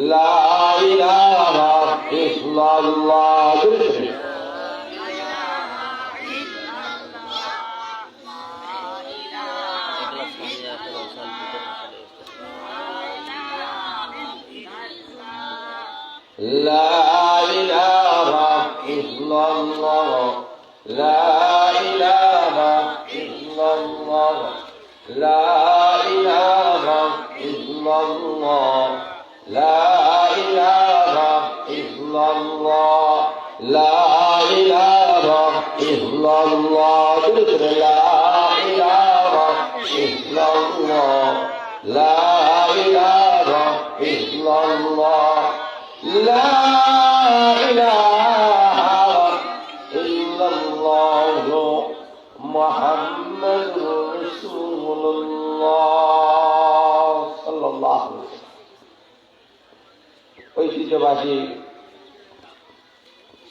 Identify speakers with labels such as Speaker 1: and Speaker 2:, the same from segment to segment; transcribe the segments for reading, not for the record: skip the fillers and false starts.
Speaker 1: লা ইলাহা ইল্লাল্লাহ। لا إله إلا الله لا إله إلا الله لا إله إلا الله لا إله إلا الله لا إله إلا الله لا إله إلا الله لا إله إلا الله لا إله إلا الله محمد رسول الله صلى الله عليه وسلم। ঐতিহ্যবাহী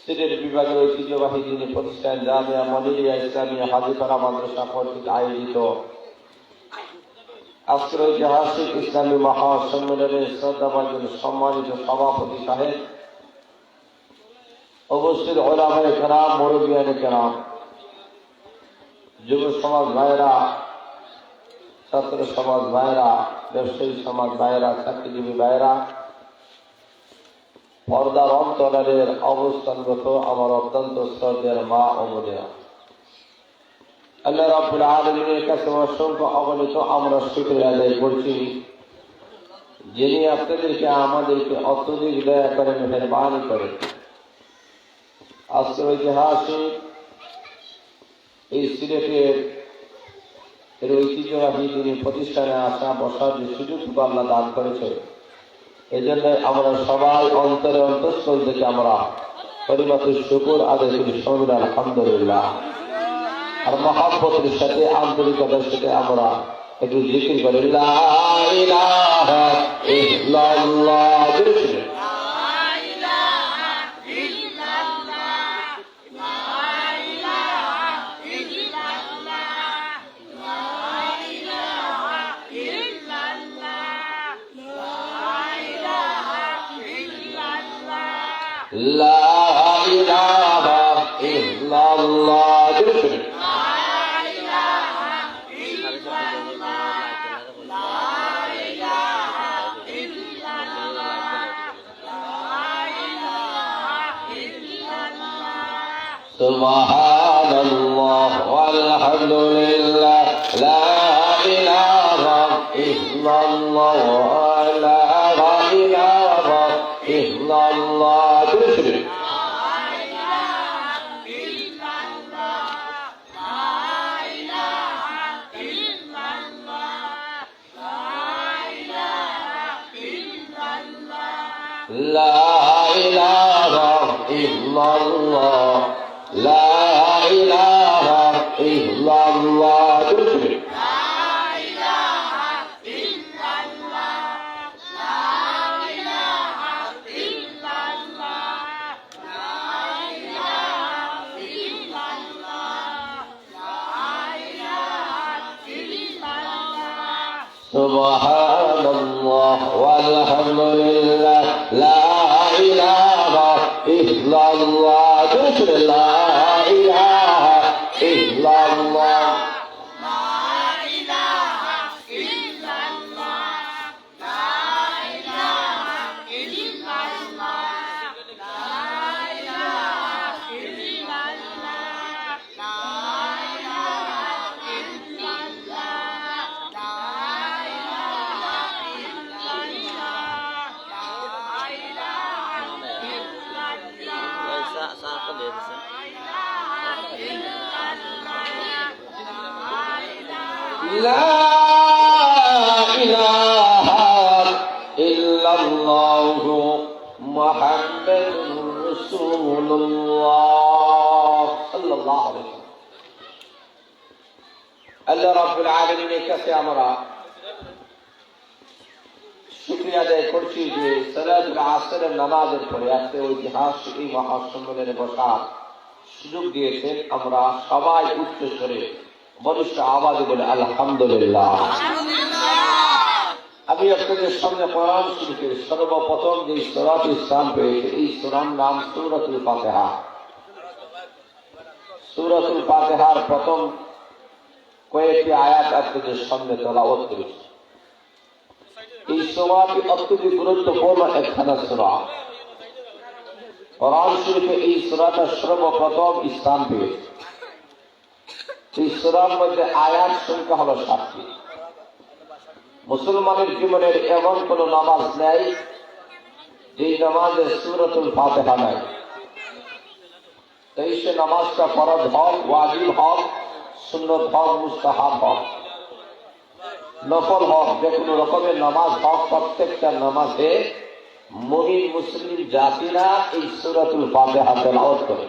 Speaker 1: সিলেট বিভাগের ঐতিহ্যবাহী দিনী প্রতিষ্ঠান জামিয়া মনিরিয়া ইসলামিয়া হাজীপাড়া মাদ্রাসা কর্তৃক আয়োজিত আজকের ঐতিহাসিক ইসলামী মহাসম্মেলনের শ্রদ্ধাভাজন সম্মানিত সভাপতি সাহেব, উপস্থিত ওলামায়ে কেরাম, মুরব্বিয়ানে কেরাম, যুব সমাজ ভাইরা, ছাত্র সমাজ ভাইরা, ব্যবসায়ী সমাজ ভাইরা, চাকরিজীবী ভাইরা, পর্দার অন্তরালের অবস্থানগত আমার অত্যন্ত শ্রদ্ধেয় মা ও বোনেরা, আল্লাহ রাব্বুল আলামিনের কাছে অসংখ্য অগণিত আমরা শুকরিয়া আদায় করছি, যিনি আপনাদেরকে আমাদেরকে অত্যধিক দয়া করেন, মেহেরবানি করেন। আজকের ঐতিহাসিক এই সিলেটের ঐতিহ্যবাহী দিনী প্রতিষ্ঠানে আসা বসার যে সুযোগ আল্লাহ দান করেছে, এই জন্য আমরা সবাই অন্তরে অন্তঃস্থল থেকে আমরা পরিমাত্র শুকর আদায় করি, সবাই আলহামদুলিল্লাহ। আর মহব্বতের সাথে, আন্তরিকতার সাথে আমরা একটু জিকির করি, লা ইলাহা ইল্লাল্লাহ। লা ইলাহা ইল্লাল্লাহ। সুবহানাল্লাহ ওয়ালহামদুলিল্লাহ লা ইলাহা ইল্লাল্লাহ লা ইলাহা ইল্লাল্লাহ। لا إله إلا الله لا إله إلا الله سبحان الله والحمد لله لا إله إلا الله لا إله إلا الله لا إله إلا الله محمد رسول الله صلى الله عليه وسلم। আল্লাহ রাব্বুল আলামিনের কাছে আমরা শুকরিয়া আদায় করছি যে সালাতুল আসরের নামাজের পরে আজকে ঐতিহাসিক এই মহাসম্মেলনে বসার সুযোগ দিয়েছেন। আমরা সবাই উচ্চ স্বরে বলিষ্ঠ আওয়াজে বলে আলহামদুলিল্লাহ। আমি আপনাদের সামনে কোরআন শরীফের সর্বপ্রথম যে সূরাটি স্থান পেয়েছে এই সূরার নাম সূরাতুল ফাতিহা। সূরাতুল ফাতিহার প্রথম কয়েকটি আয়াত আপনাদের সামনে তেলাওয়াত করেছি। এই সূরাটি অত্যন্ত গুরুত্বপূর্ণ একখানা সূরা। কোরআন শরীফে এই সূরাটা সর্বপ্রথম স্থান পেয়েছে। এই সূরার মধ্যে আয়াত সংখ্যা হলো 7টি। মুসলমানের জীবনের এমন কোন নামাজ নেই যে নামাজে সূরাতুল ফাতিহা নাই। তাই সে নামাজটা ফরজ হক, ওয়াজিব হক, সুন্নত হক, মুস্তাহাব হক, নফল হক, যে কোনো রকমের নামাজ হক, প্রত্যেকটা নামাজে মুমিন মুসলিম জাতিরা এই সূরাতুল ফাতিহা তেলাওয়াত করে।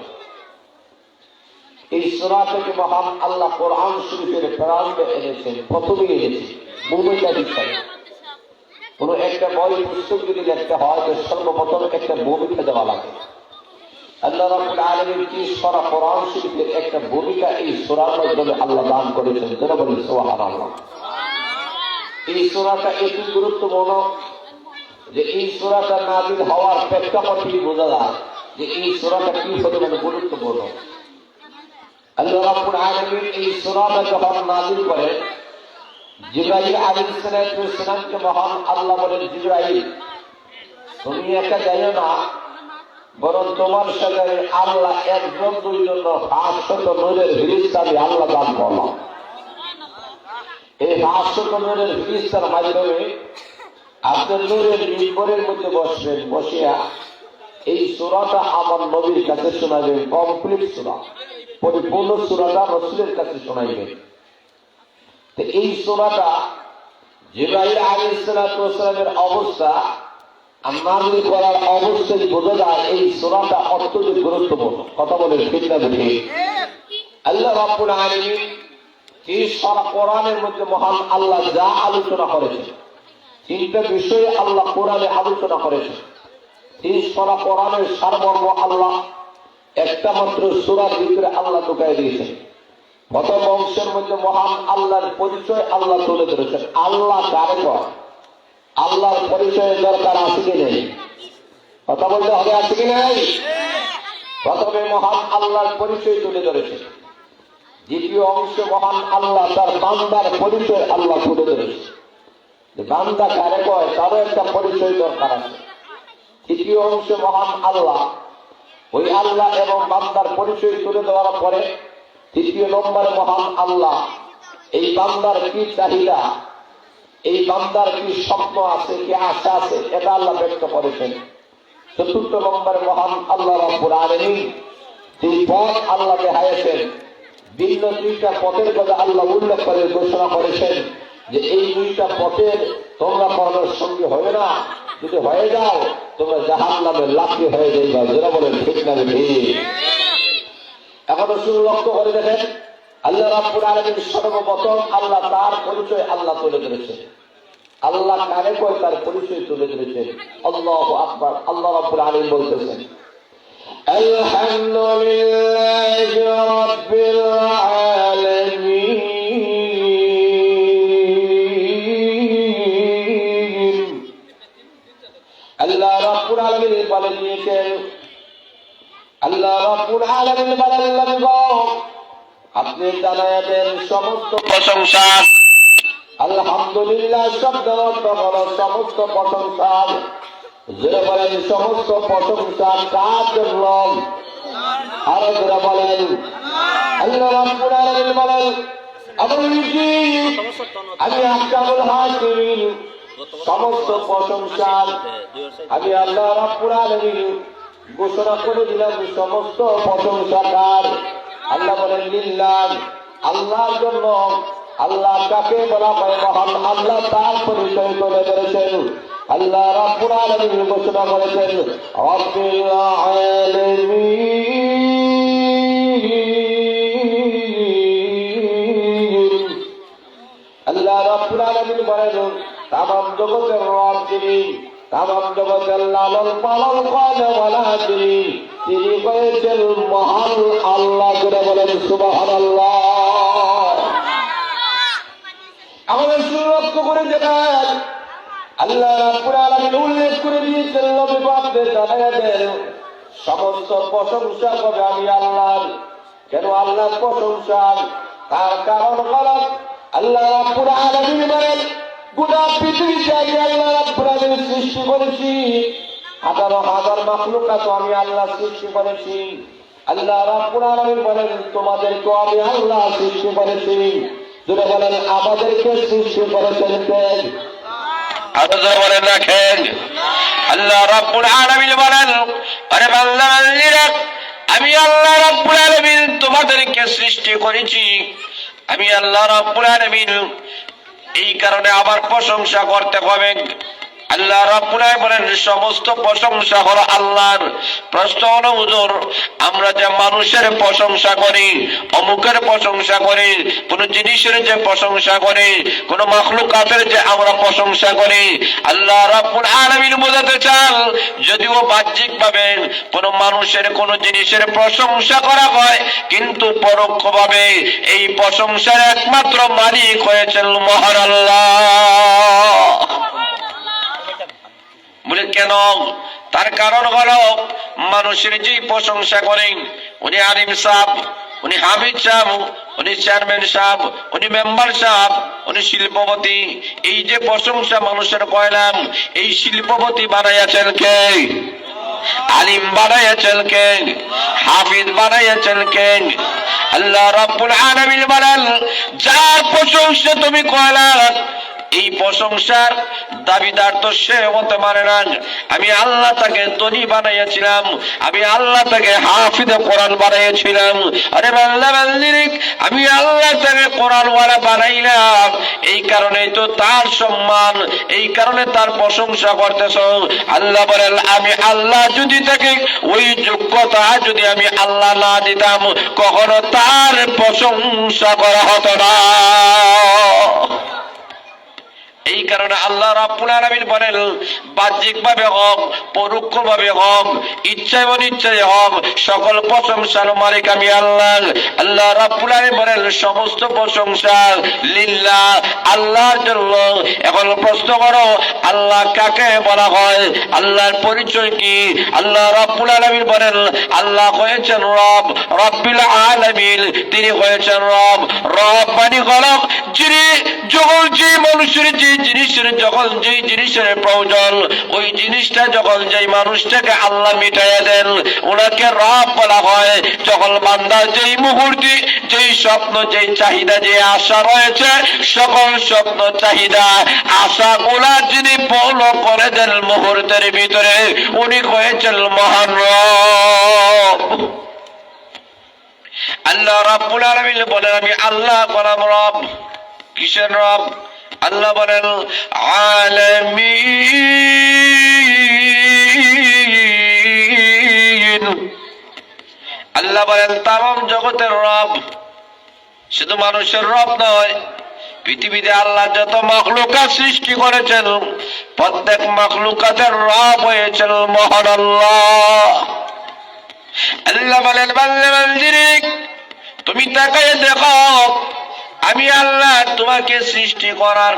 Speaker 1: এই সূরা থেকে মহান আল্লাহ কোরআন শরীফের প্রারম্ভে এনেছেন, প্রথমেই এনেছেন ভূমিকা হিসাবে। কোন একটা বই পুস্তক যদি লিখতে হয় তো সর্বপ্রথম একটা ভূমিকা দেওয়া লাগে। আল্লাহ রাব্বুল আলামিন কি সূরা কোরআন শরীফের একটা ভূমিকা এই সূরার মাধ্যমে আল্লাহ দান করেছেন। যারা বলেন সুবহানাল্লাহ। এই সূরাটা এত গুরুত্বপূর্ণ যে এই সূরাটা নাযিল হওয়ার প্রেক্ষাপটই বোঝা যায় যে এই সূরাটা কি পরিমাণে গুরুত্বপূর্ণ। আল্লাহ রাব্বুল আলামিন এই সূরাটা যখন নাযিল করেন, জিবরাইল আলাইহিস সালামকে মহান আল্লাহ বলেন, জিবরাইল তুমি একা যাইও না, বরং তোমার সাথে আল্লাহ একজন দুইজন 500 নূরের ফেরেশতা আমি আল্লাহ দান করলাম। এই 500 নূরের ফেরেশতার মাধ্যমে আপনার নূরের মিম্বরের মধ্যে বসবেন, বসিয়া এই সূরাটা আমার নবীর কাছে শোনাবেন। কমপ্লিট সূরা, পরিপূর্ণ সূরাটা রাসূলের কাছে শোনাইবেন। তো এই সূরাটা জিবরাইল আলাইহিস সালামের অবস্থা নাযিল করার অবস্থায় বোঝা যায় এই সূরাটা অত্যন্ত গুরুত্বপূর্ণ। কথা বলেন ঠিক না ঠিক? আল্লাহ রাব্বুল আলামিন এই সূরা কোরআনের মধ্যে মহান আল্লাহ যা আলোচনা করেছেন, 3টা বিষয়ে আল্লাহ কোরআনে আলোচনা করেছেন। এই সূরা কোরআনের সারমর্ম আল্লাহ একটা মাত্র সূরার ভিতরে আল্লাহ ঢুকাই দিয়েছেন। প্রথম অংশের মধ্যে মহান আল্লাহর পরিচয় আল্লাহ তুলে ধরেছেন। আল্লাহ কারে কয়, আল্লাহর পরিচয়ের দরকার আছে কি নেই? কথা বলতে হবে, আছে কি নেই? প্রথমে মহান আল্লাহর পরিচয় তুলে ধরেছেন। দ্বিতীয় অংশে মহান আল্লাহ তার বান্দার পরিচয় আল্লাহ তুলে ধরেছে। বান্দা কারে কয় তারও একটা পরিচয় দরকার আছে। তৃতীয় অংশে মহান আল্লাহ ওই আল্লাহ এবং বান্দার পরিচয় তুলে দেওয়ার পরে তৃতীয় নম্বরে মহান আল্লাহ এই বান্দার কি চাহিদা, এই বান্দার কি স্বপ্ন আছে, কি আশা আছে, এটা আল্লাহ ব্যক্ত করেছেন। চতুর্থ নম্বরে মহান আল্লাহ রাব্বুল আলামিন এই পথ আল্লাহ দেখাইছেন। ভিন্ন 2টা পথের কথা আল্লাহ উল্লেখ করে ঘোষণা করেছেন যে এই 2টা পথের তোমরা কখনো সঙ্গী হবে না, যদি হয়ে যাও তোমরা জাহান্নামে লাফি হয়ে যাইবা। যারা বলেন ঠিক না ঠিক? এখন শুধু লক্ষ্য করে দেখেন, আল্লাহ রাব্বুল আলামিন সর্বপ্রথম আল্লাহ তার পরিচয় আল্লাহ তুলে ধরেছেন। আল্লাহ কারে কয় তার পরিচয় তুলে ধরেছেন। আল্লাহু আকবার। আল্লাহ রাব্বুল আলামিন বলতেছেন, আলহামদুলিল্লাহি রাব্বিল আলামিন। আল্লাহ রাব্বুল আলামিন বলে দিয়েছেন, আল্লাহ রাব্বুল আলামিন বলেন আপনি জানায় দেন সমস্ত প্রশংসা। আলহামদুলিল্লাহ শব্দের অর্থ হলো সমস্ত প্রশংসা। যারা বলেন সমস্ত প্রশংসা কার জন্য? আরো যারা বলেন আল্লাহ রাব্বুল আলামিন বলেন আমি আহকামুল হাকিমিন, সমস্ত প্রশংসা আমি আল্লাহ রাব্বুল আলামিন ঘোষণা করে দিলাম। সমস্ত প্রশংসা কার? আল্লাহ বলেন লিল্লাহ, আল্লাহর জন্য। আল্লাহ কাকে বলা হয়? মহান আল্লাহ তার পরিচয় তুলে ধরেছেন। আল্লাহ রাব্বুল আলামিন ঘোষণা করেছেন রাব্বিল আলামিন। আল্লাহ রাব্বুল আলামিন বলেন তামাম জগতের রব যিনি, তামাম জগতের লালন পালন করে বলা তিনি হয়েছেন মহান আল্লাহ। করে বলেন সুবহানাল্লাহ। আমাদের লক্ষ্য করে দেখেন আল্লাহ রাব্বুল আলামিন উল্লেখ করে দিয়েছেন নবী পাককে জানায়া দেন সমস্ত প্রশংসা হবে আমি আল্লাহর। কেন আল্লাহর প্রশংসা? তার কারণ হলো আল্লাহ রাব্বুল আলামিন বলেন গোটা পৃথিবীতে আমি আল্লাহ রাব্বুল আলামিন সৃষ্টি করেছি, হাজার হাজার মাখলুকাত আমি আল্লাহ সৃষ্টি করেছি। আল্লাহ রাব্বুল আলামিন বলেন তোমাদেরকে আমি আল্লাহ সৃষ্টি করেছি। যদি বলেন আমাদেরকে সৃষ্টি করেছেন কে? আল্লাহ বলেন রাখেন। আল্লাহ রাব্বুল আলামিন বলেন আরে বান্দা বান্দীরা আমি আল্লাহ রাব্বুল আলামিন তোমাদেরকে সৃষ্টি করেছি। আমি আল্লাহ রাব্বুল আলামিন এই কারণে আবার প্রশংসা করতে হবে। আল্লাহ রাব্বুল আলামিন বলেন সমস্ত প্রশংসা হলো আল্লাহর। প্রশ্ন হলো হুজুর আমরা যে মানুষের প্রশংসা করি, অমুকের প্রশংসা করি, কোন জিনিসের যে প্রশংসা করি, কোন মাখলুকাতের যে আমরা প্রশংসা করি, আল্লাহ রাব্বুল আলামিন বোঝাতে চান যদিও বাহ্যিক ভাবে কোন মানুষের কোন জিনিসের প্রশংসা করা হয় কিন্তু পরোক্ষভাবে এই প্রশংসার একমাত্র মালিক হয়েছেন মহান আল্লাহ। বলে কেন? তার কারণ হলো মানুষের যে প্রশংসা করেন, উনি আলিম সাহেব, উনি হামিদ সাহেব, উনি চেয়ারম্যান সাহেব, উনি মেম্বার সাহেব, উনি শিল্পপতি, এই যে প্রশংসা মানুষের কয়লাম এই শিল্পপতি বানাইয়াছেন কে? আলিম বানাইয়াছেন কে? হাফিজ বানাইয়াছেন কে? আল্লাহ রাব্বুল আলামিন বলেন যার প্রশংসা তুমি কয়লা এই প্রশংসার দাবিদার তো সে হতে পারে না। আমি আল্লাহ তাকে ধনী বানাইয়াছিলাম, আমি আল্লাহ তাকে হাফিজে কোরআন বানাইয়াছিলাম। আরে বান্দা বান্দিরে আমি আল্লাহ তাকে কোরআনওয়ালা বানাইলাম, এই কারণেই তো তার সম্মান, এই কারণে তার প্রশংসা করতেছ। আল্লাহ বলেন আমি আল্লাহ যদি তাকে ওই যোগ্যতা যদি আমি আল্লাহ না দিতাম কখনো তার প্রশংসা করা হতো না। এই কারণে আল্লাহ রাব্বুল আলামিন বলেন বাহ্যিক ভাবে হোক পরোক্ষ ভাবে হোক ইচ্ছায় অনিচ্ছায় হোক সকল প্রশংসার মালিক আমি আল্লাহ। আল্লাহ রাব্বুল আলামিন বলেন সমস্ত প্রশংসা লিল্লাহ, আল্লাহর জন্য। এখন প্রশ্ন করো আল্লাহ কাকে বলা হয়? আল্লাহর পরিচয় কি? আল্লাহ রাব্বুল আলামিন বলেন আল্লাহ হয়েছেন রব, রব্বিল আলামিন, তিনি হয়েছেন রব। রব মানে হলো যিনি যখন যে মানুষের যে জিনিসের যখন যে জিনিসের প্রয়োজন ওই জিনিসটা যখন যেই মানুষটাকে আল্লাহ মিটাইয়া দেন ওনাকে রব বলা হয়। যখন বান্দার যেই মুহূর্তে যেই স্বপ্ন যেই চাহিদা যে আশা রয়েছে সকল স্বপ্ন চাহিদা আশাগুলা যিনি পূর্ণ করে দেন মুহূর্তের ভিতরে উনি হয়েছেন মহান রব। আল্লাহ রাব্বুল আলামিন বলেন আমি আল্লাহ কলাম রব। কিসের রব? আল্লাহ বলেন আলামিন। আল্লাহ বলেন তামাম জগতের রব। শুধু মানুষের রব নয়, পৃথিবীতে আল্লাহ যত মাখলুকাত সৃষ্টি করেছেন প্রত্যেক মাখলুকাতের রব হয়েছেন মহান আল্লাহ। আল্লাহ বলেন বান্দা বান্দিরে তুমি তাকায় দেখো আমি আল্লাহ তোমাকে সৃষ্টি করার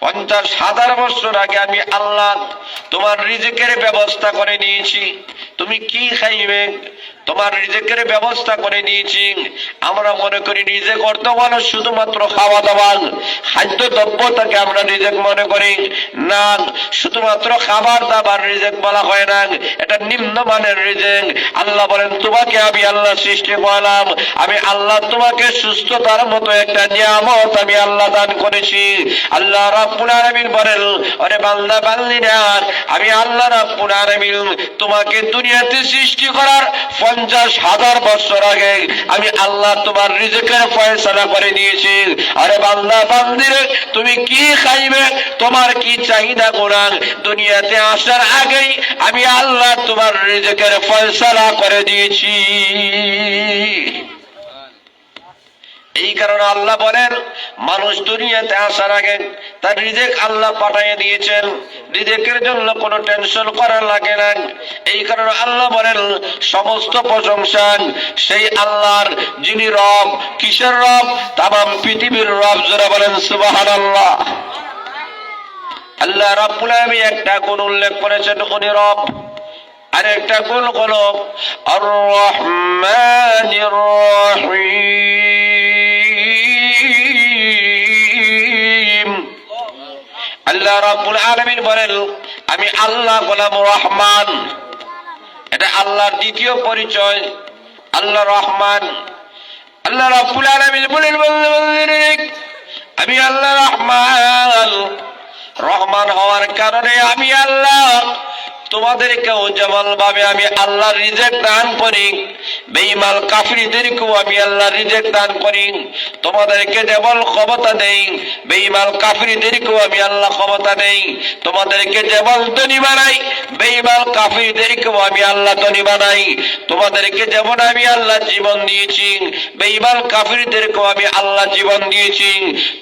Speaker 1: 50,000 বছর আগে আমি আল্লাহ তোমার রিজিকের ব্যবস্থা করে নিয়েছি। তুমি কি খাইবে তোমার রিজিকের ব্যবস্থা করে নিয়েছি। আমরা মনে করি রিজিক অর্থ হলো শুধুমাত্র খাওয়া দাওয়া, খাদ্য দ্রব্যটাকে আমরা রিজিক মনে করি। না, শুধুমাত্র খাবার দাবার রিজিক বলা হয় না, এটা নিম্নমানের রিজিক। আল্লাহ বলেন তোমাকে আমি আল্লাহ সৃষ্টি করলাম, আমি আল্লাহ তোমাকে সুস্থতার মতো একটা নিয়ামত আমি আল্লাহ দান করেছি। আল্লাহ রাব্বুল আলামিন বলেন আরে বান্দা বান্দিরা আমি আল্লাহ রাব্বুল আলামিন তোমাকে দুনিয়াতে সৃষ্টি করার 50,000 বছর আগে আমি আল্লাহ তোমার রিজিকের ফয়সালা করে দিয়েছি। আরে বান্দা বান্দিরে তুমি কি খাইবে তোমার কি চাহিদা কোরআন দুনিয়াতে আসার আগেই আমি আল্লাহ তোমার রিজিকের ফয়সালা করে দিয়েছি। এই কারণে আল্লাহ বলেন মানুষ দুনিয়াতে আসার আগে তার রিজিক আল্লাহ পাঠিয়ে দিয়েছেন, রিজিকের জন্য কোনো টেনশন করা লাগে না। এই কারণে আল্লাহ বলেন সমস্ত প্রশংসা সেই আল্লাহর যিনি রব। কিসের রব? তামাম পৃথিবীর রব। যারা বলেন সুবহানাল্লাহ।
Speaker 2: আল্লাহ রাব্বুল আলামিন একটা গুণ উল্লেখ করেছেন, উনি রব। আর একটা গুণ হলো আর রহমানির রহিম। আল্লাহ রাব্বুল আলামিন বলেন, আমি আল্লাহ হলাম রহমান। এটা আল্লাহর দ্বিতীয় পরিচয়, আল্লাহ রহমান। আল্লাহ রাব্বুল আলামিন বলেন, আমি আল্লাহ রহমান। রহমান হওয়ার কারণে আমি আল্লাহ তোমাদেরকেও যেমন ভাবে আমি আল্লাহ রিজিক দান করি, বেঈমান কাফিরদেরকেও আমি আল্লাহ রিজিক দান করি। তোমাদেরকে যেমন ক্ষমতা দেই, বেঈমান কাফিরদেরকেও আমি আল্লাহ ক্ষমতা দেই। তোমাদেরকে যেমন ধনী বানাই, বেঈমান কাফিরদেরকেও আমি আল্লাহ ধনী বানাই। তোমাদেরকে যেমন আমি আল্লাহ জীবন দিয়েছি, বেঈমান কাফিরদেরকেও আমি আল্লাহ জীবন দিয়েছি।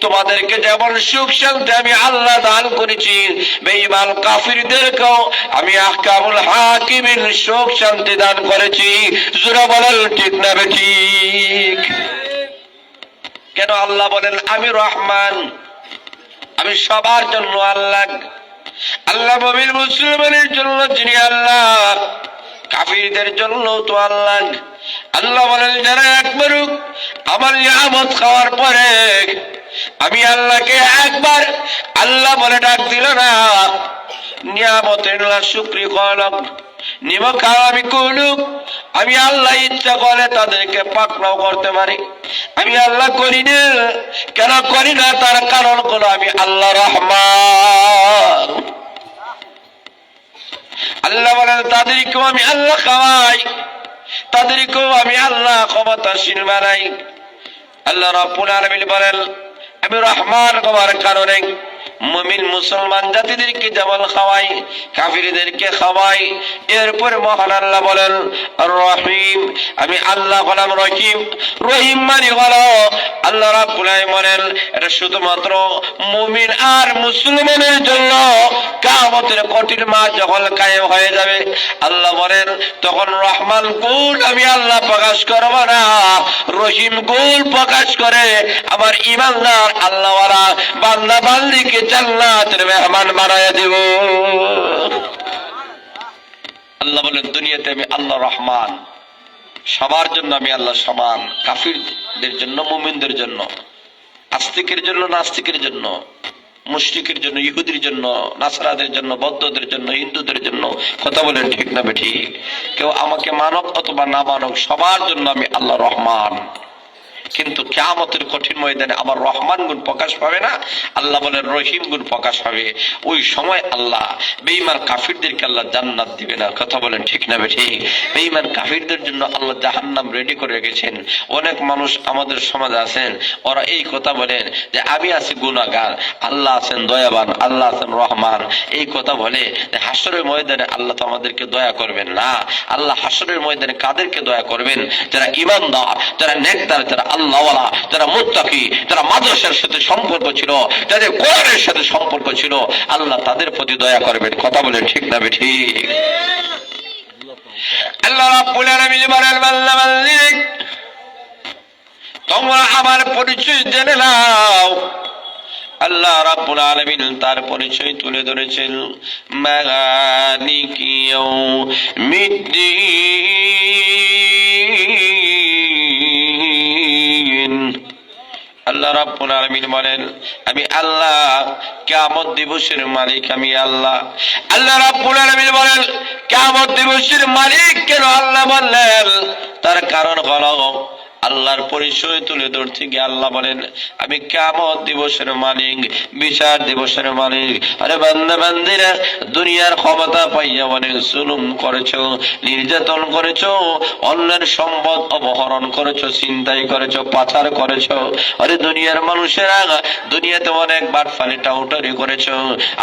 Speaker 2: তোমাদেরকে যেমন সুখ শান্তি আমি আল্লাহ দান করেছি, বেঈমান কাফিরদেরকেও আমি আহকামুল হাকিমিন সুখ শান্তি দান করেছি। জোরে বলেন ঠিক না ঠিক? কেন আল্লাহ বলেন আমি রহমান, আমি সবার জন্য আল্লাহ। আল্লাহ মুমিন মুসলমানের জন্য যিনি আল্লাহ, কাফিরদের জন্য তো আল্লাহ। আল্লাহ বলেন যারা একবার আমার নিয়ামত খাওয়ার পরে আমি আল্লাহকে একবার আল্লাহ বলে ডাক দিল না, নিয়ামতের শুকরিয়া করলাম, নিমক আমি করলুম, আমি আল্লাহ ইচ্ছা করে তাদেরকে পাকড়াও করতে পারি। আমি আল্লাহ করি না। কেন করি না? তার কারণ হলো আমি আল্লাহ রহমান। আল্লাহ বলেন তাদেরকেও আমি আল্লাহ খাওয়াই, তাদেরকেও আমি আল্লাহ ক্ষমতাশীল বানাই। আল্লাহ রাব্বুল আলামিন বলেন আমি রহমান হওয়ার কারণে মুমিন মুসলমান জাতিদেরকে যেমন খাওয়াই, কাফিরদেরকে খাওয়াই। এরপর মহান আল্লাহ বলেন রহিম, আমি আল্লাহ হলাম রহিম। রহিম মানে হলো আল্লাহ রাব্বুল আলামিন বলেন এটা শুধুমাত্র মুমিন আর মুসলমানের জন্য। কিয়ামতের কঠিন মাস যখন কায়েম হয়ে যাবে, আল্লাহ বলেন তখন রহমান গুণ আমি আল্লাহ প্রকাশ করব না, রহিম গুণ প্রকাশ করে আমার ঈমানদার আল্লাহওয়ালা বান্দা বান্দীকে জান্নাতের মেহমান বানায়া দেব। আল্লাহ বলেন দুনিয়াতে আমি আল্লাহ রহমান, সবার জন্য আমি আল্লাহ সমান। কাফিরদের জন্য, মুমিনদের জন্য, আস্তিকের জন্য, নাস্তিকের জন্য, মুশরিকের জন্য, ইহুদির জন্য, নাসারাদের জন্য, বৌদ্ধদের জন্য, হিন্দুদের জন্য। কথা বলেন ঠিক না বেঠিক? কেউ আমাকে মানক অথবা না মানক, সবার জন্য আমি আল্লাহ রহমান। কিন্তু কিয়ামতের কঠিন ময়দানে আমার রহমান গুণ প্রকাশ পাবে না, আল্লাহ বলেন রহিম গুণ প্রকাশ পাবে। ওই সময় আল্লাহ বেঈমান কাফিরদেরকে আল্লাহ জান্নাত দিবে না। কথা বলেন ঠিক না বেঠিক? বেঈমান কাফিরদের জন্য আল্লাহ জাহান্নাম রেডি করে রেখেছেন। অনেক মানুষ আমাদের সমাজে আছেন, ওরা এই কথা বলেন যে আমি আছি গুনাহগার, আল্লাহ আছেন দয়াবান, আল্লাহ আছেন রহমান। এই কথা বলে যে হাসরের ময়দানে আল্লাহ তো আমাদেরকে দয়া করবেন না। আল্লাহ হাসরের ময়দানে কাদেরকে দয়া করবেন? যারা ঈমানদার, যারা নেকদার, যারা আল্লাহওয়ালা, যারা মুত্তাকি, যারা মাদ্রাসার সাথে সম্পর্ক ছিল, যাদের কোরআনের সাথে সম্পর্ক ছিল, আল্লাহ তাদের প্রতি দয়া করবেন। কথা বলেন ঠিক না ঠিক? আল্লাহ রাব্বুল আলামিন বলেন বান্দা বান্দী তোমরা আমার পরিচয় জেনে নাও। আল্লাহ রাব্বুল আলামিন তার পরিচয় তুলে ধরেছেন মালিকি ইয়াউমিদ্দিন। আল্লাহ রাব্বুল আলামিন বলেন আমি আল্লাহ, কিয়ামত দিবসের মালিক আমি আল্লাহ। আল্লাহ রাব্বুল আলামিন বলেন কিয়ামত দিবসের মালিক কেন আল্লাহ বললেন? তার কারণ হলো আল্লাহর পরিচয় তুলে ধরতে গিয়ে আল্লাহ বলেন আমি কিয়ামত দিবসের মালিক, বিচার দিবসের মালিক। আরে বান্দা বান্দীরা, দুনিয়ার ক্ষমতা পাইয়া অনেক জুলুম করেছো, নির্যাতন করেছো, অন্যের সম্পদ অপহরণ করেছো, ছিনতাই করেছো, পাচার করেছো। আরে দুনিয়ার মানুষেরা দুনিয়াতে অনেক বাটফালি টাউটারি করেছো।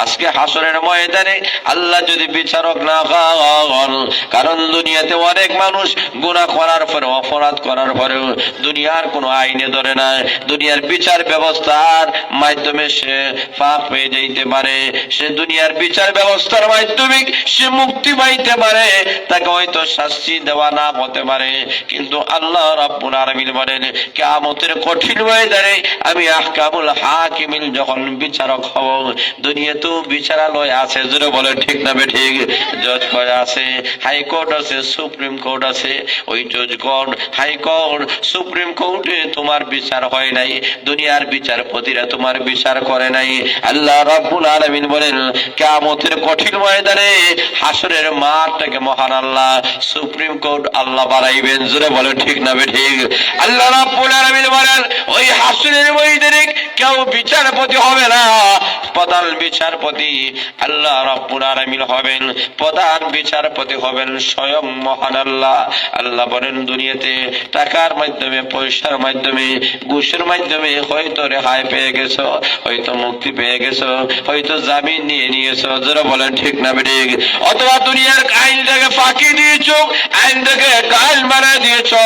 Speaker 2: আজকে হাসরের ময়দানে আল্লাহ যদি বিচারক না হন, কারণ দুনিয়াতে অনেক মানুষ গুনাহ করার পরে, অপরাধ করার পরেও দুনিয়ার কোনো আইনে ধরে না, দুনিয়ার বিচার ব্যবস্থার মাধ্যমে সে পাপ হয়ে যাইতে পারে, সে দুনিয়ার বিচার ব্যবস্থার মাধ্যমে সে মুক্তি পাইতে পারে, তাকে হয়তো শাস্তি দেওয়া না হতে পারে, কিন্তু আল্লাহ রাব্বুল আলামিন বলেন কিয়ামতের কঠিন ময়দানে আমি আহকামুল হাকিমিন যখন বিচারক হব, দুনিয়াতেও বিচারালয় আছে, জোরে বলে ঠিক না বেঠিক, জজ কোর্ট আছে, হাইকোর্ট আছে, সুপ্রিম কোর্ট আছে, ওই জজ কোর্ট, হাইকোর্ট, সুপ্রিম কোর্টে তোমার বিচার হয় নাই, দুনিয়ার বিচারপতিরা তোমার বিচার করে নাই। আল্লাহ রাব্বুল আলামিন বলেন কিয়ামতের কঠিন ময়দানে হাসরের মাঠটাকে মহান আল্লাহ সুপ্রিম কোর্ট আল্লাহ বানাইবেন, জোরে বলে ঠিক না বেঠিক। আল্লাহ রাব্বুল আলামিন বলেন ওই হাসরের ময়দানে কেউ বিচারপতি হবে না, প্রধান বিচারপতি আল্লাহ রাব্বুল আলামিন হবেন, প্রধান বিচারপতি হবেন স্বয়ং মহান আল্লাহ। আল্লাহ বলেন দুনিয়াতে টাকার মাধ্যমে, পয়সার মাধ্যমে, ঘুষের মাধ্যমে হয়তো রেহাই পেয়ে গেছো, হয়তো মুক্তি পেয়ে গেছো, হয়তো জামিন নিয়ে নিয়েছো, যারা বলেন ঠিক না বেঠিক, অথবা দুনিয়ার আইনটাকে ফাঁকি দিয়েছো, আইনটাকে গাল বানিয়ে দিয়েছো,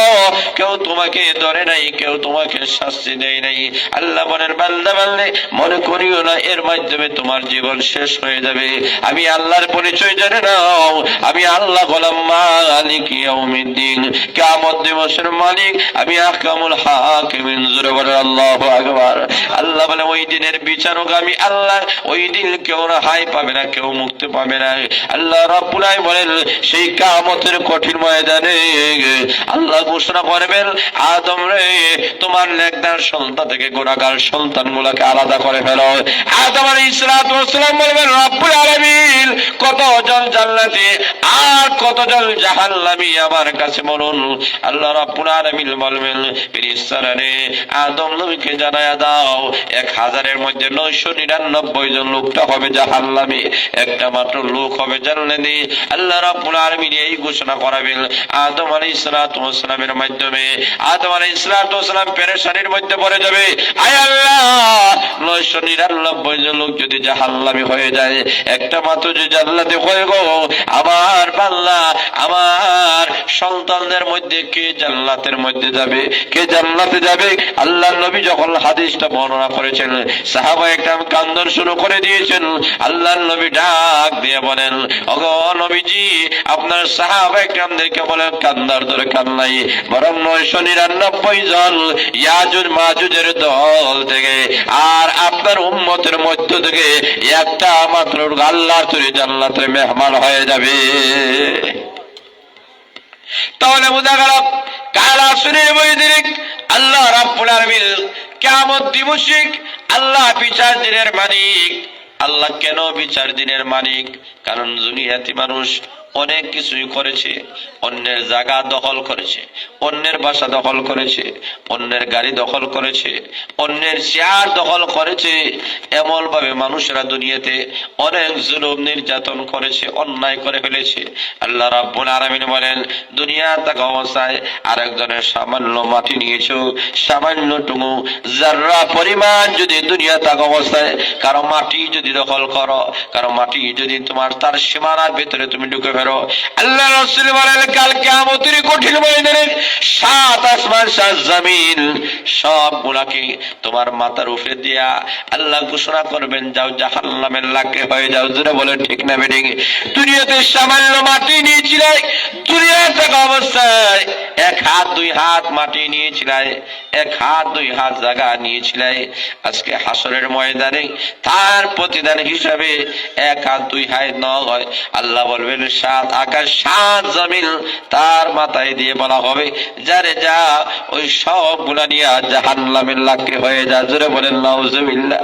Speaker 2: কেউ তোমাকে ধরে নাই, কেউ তোমাকে শাস্তি দেয় নাই। আল্লাহ বলেন বান্দা বান্দে মনে করিও না এর মাধ্যমে তোমার জীবন শেষ হয়ে যাবে। আমি আল্লাহর পরিচয় জেনে নাও, আমি আল্লাহ গোলাম মালিক ইয়াউমিদ্দিন, কিয়ামত দিবসের মালিক আমি আহকামুল হাকিমিন, জোরে বলেন আল্লাহু আকবার। আল্লাহ বলে ওই দিনের বিচারক আমি আল্লাহ, ওই দিন কেউ রেহাই পাবে না, কেউ মুক্তি পাবে না। আল্লাহ রাব্বুল আলামিন বলেন সেই কিয়ামতের কঠিন ময়দানে আল্লাহ ঘোষণা করবেন আদম রে তোমার নেকদার সন্তান থেকে গুনাহগার সন্তানগুলোকে আলাদা করে ফেলো। আদম আলাইহিস সালাতু ওয়াস সালাম বলবেন রব্বুল আলামিন কতজন জান্নাতি আর কতজন জাহান্নামী আমার কাছে বলুন। আল্লাহ রাব্বুল আলামিন বলবেন ফেরেশতারা রে আদম নবীকে জানায়া দাও 1000-এর মধ্যে 999 জন লোকটা হবে জাহান্নামী, একটা মাত্র লোক হবে জান্নাতি। আল্লাহ রাব্বুল আলামিন এই ঘোষণা করাবেন আদম আলাইহিস সালাতু ওয়াস সালামের মাধ্যমে। আদম আলাইহিস সালাতু ওয়াস সালাম পেরেশানির মধ্যে পড়ে যাবে, আয় আল্লাহ 999 জন লোক যদি জাহান্নামী হয়ে যায়, একটা মাত্র যে জান্নাতে হয়ে গো, আমার বান্দা আমার সন্তানদের মধ্যে কে জান্নাতের মধ্যে যাবে, কে জান্নাতে যাবে? আল্লাহর নবী যখন হাদিসটা বর্ণনা করেছেন সাহাবায়ে কেরাম কান্দন শুরু করে দিয়েছেন। আল্লাহর নবী ডাক দিয়ে বলেন ওগো নবীজি আপনার সাহাবায়ে কেরামদেরকে বলেন কান্দার দরকার নাই, বরং 999 জন ইয়াজুজ মাজুজের দল থেকে আর আপনার উম্মতের মধ্য থেকে একটা মাত্র আল্লাহর তৈরি জান্নাতের মেহমান হয়ে যাবে। তাহলে বোঝা গেল কাল আসরের ময়দানে আল্লাহ রাব্বুল আলামিন কিয়ামত দিবসে আল্লাহ বিচার দিনের মালিক। আল্লাহ কেন বিচার দিনের মালিক? কারণ দুনিয়াতে মানুষ অনেক কিছুই করেছে, অন্যের জায়গা দখল করেছে, অন্যের বাসা দখল করেছে, অন্যের গাড়ি দখল করেছে, অন্যের চেয়ার দখল করেছে। এমন ভাবে মানুষেরা দুনিয়াতে অনেক জুলুম নির্যাতন করেছে, অন্যায় করে ফেলেছে। আল্লাহ রাব্বুল আলামিন বলেন দুনিয়া থাকা অবস্থায় আরেকজনের সামান্য মাটি নিয়েছো, সামান্য টুকু যারা পরিমাণ যদি দুনিয়া থাকা অবস্থায় কারো মাটি যদি দখল করো, কারো মাটি যদি তোমার তার সীমানার ভিতরে তুমি ঢুকে ফেরো, আল্লাহ রাসূল বলেন কাল কিয়ামতের কঠিন ময়দানে 7 আসমান 7 জমিন সবগুলাকে তোমার মাথার উপরে দিয়া আল্লাহ ঘোষণা করবেন যাও জাহান্নামের লাকে হয়ে যাও। জোরে বলেন ঠিক না বেঠিক? দুনিয়াতে সামান্য মাটি নিয়েছিলে, দুনিয়া থাকা অবস্থায় 1 হাত 2 হাত মাটি নিয়েছিলে, 1 হাত 2 হাত জায়গা নিয়েছিলে, আজকে হাসরের ময়দানে তার প্রতিদান হিসাবে 1 হাত 2 হাত নয়, আল্লাহ বলবেন 7 আকাশ 7 জমিন তার মাথায় দিয়ে বলা হবে যারে যা ওই সবগুলা নিয়ে জাহান্নামের লাকে হয়ে যা। জোরে বলেন নাউজুবিল্লাহ।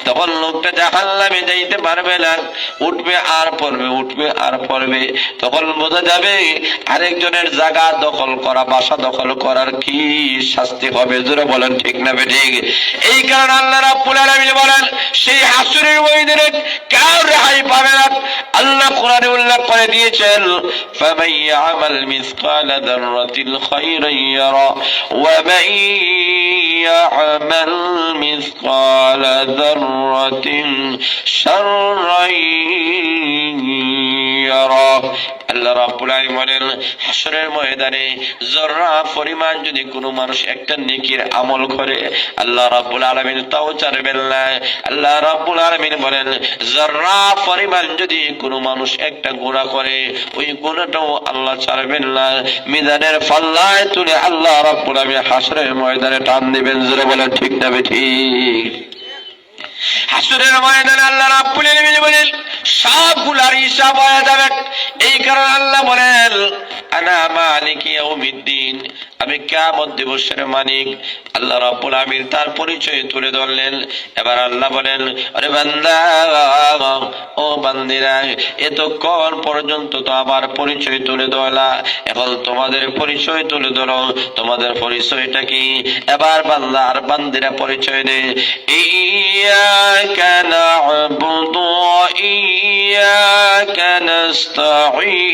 Speaker 2: তখন লোকটা জাহান্নামে যাইতে পারবে না, উঠবে আর পড়বে, উঠবে আর পড়বে। তখন বোঝা যাবে আরেকজনের জায়গা দখল করা, বাসা দখল করার কি শাস্তি হবে। জোরে বলেন ঠিক না বেঠিক? এই কারণে আল্লাহ রাব্বুল আলামিন বলেন সেই হাসরের ময়দানে কেউ রেহাই পাবে না। আল্লাহ কোরআনে উল্লেখ করে দিয়েছেন ফামান ইয়ামাল মিসকালা যাররাতিন খায়রান ইয়ারা ওয়া মান ইয়ামাল মিসকালা যাররাতিন শাররান ইয়ারা। আল্লাহ আল্লাহ রাব্বুল আলামিন বলেন হাসরের ময়দানে জররা পরিমাণ যদি কোনো মানুষ একটা নেকির আমল করে আল্লাহ রাব্বুল আলামিন তাও ছাড়বেন না। আল্লাহ রাব্বুল আলামিন বলেন জররা পরিমাণ যদি কোনো মানুষ একটা গুনাহ করে ওই গুনাহটাও আল্লাহ ছাড়বেন না। মিজানের পাল্লায় তুলে আল্লাহ রাব্বুল আলামিন হাসরের ময়দানে টান দিবেন। জোরে বলেন ঠিক না ঠিক? হাসরের ময়দানে আল্লাহ রাব্বুল আলামিন বলেন সবগুলার হিসাব হয়ে যাবে। এই কারণে আল্লাহ বলেন আনা মালিক ইয়াউমিদ্দিন, আমি কিয়ামত দিবসের মালিক। আল্লাহ রাব্বুল আলামিন তার পরিচয় তুলে ধরলেন। এবার আল্লাহ বলেন আরে বান্দা ও বান্দিরা এতক্ষণ পর্যন্ত তো আমার পরিচয় তুলে ধরলা, এখন তোমাদের পরিচয় তুলে ধরো। তোমাদের পরিচয়টা কি? এবার বান্দা আর বান্দিরা পরিচয় দেয় ইয়াকা না'বুদু ওয়া ইয়াকা নাস্তাঈন।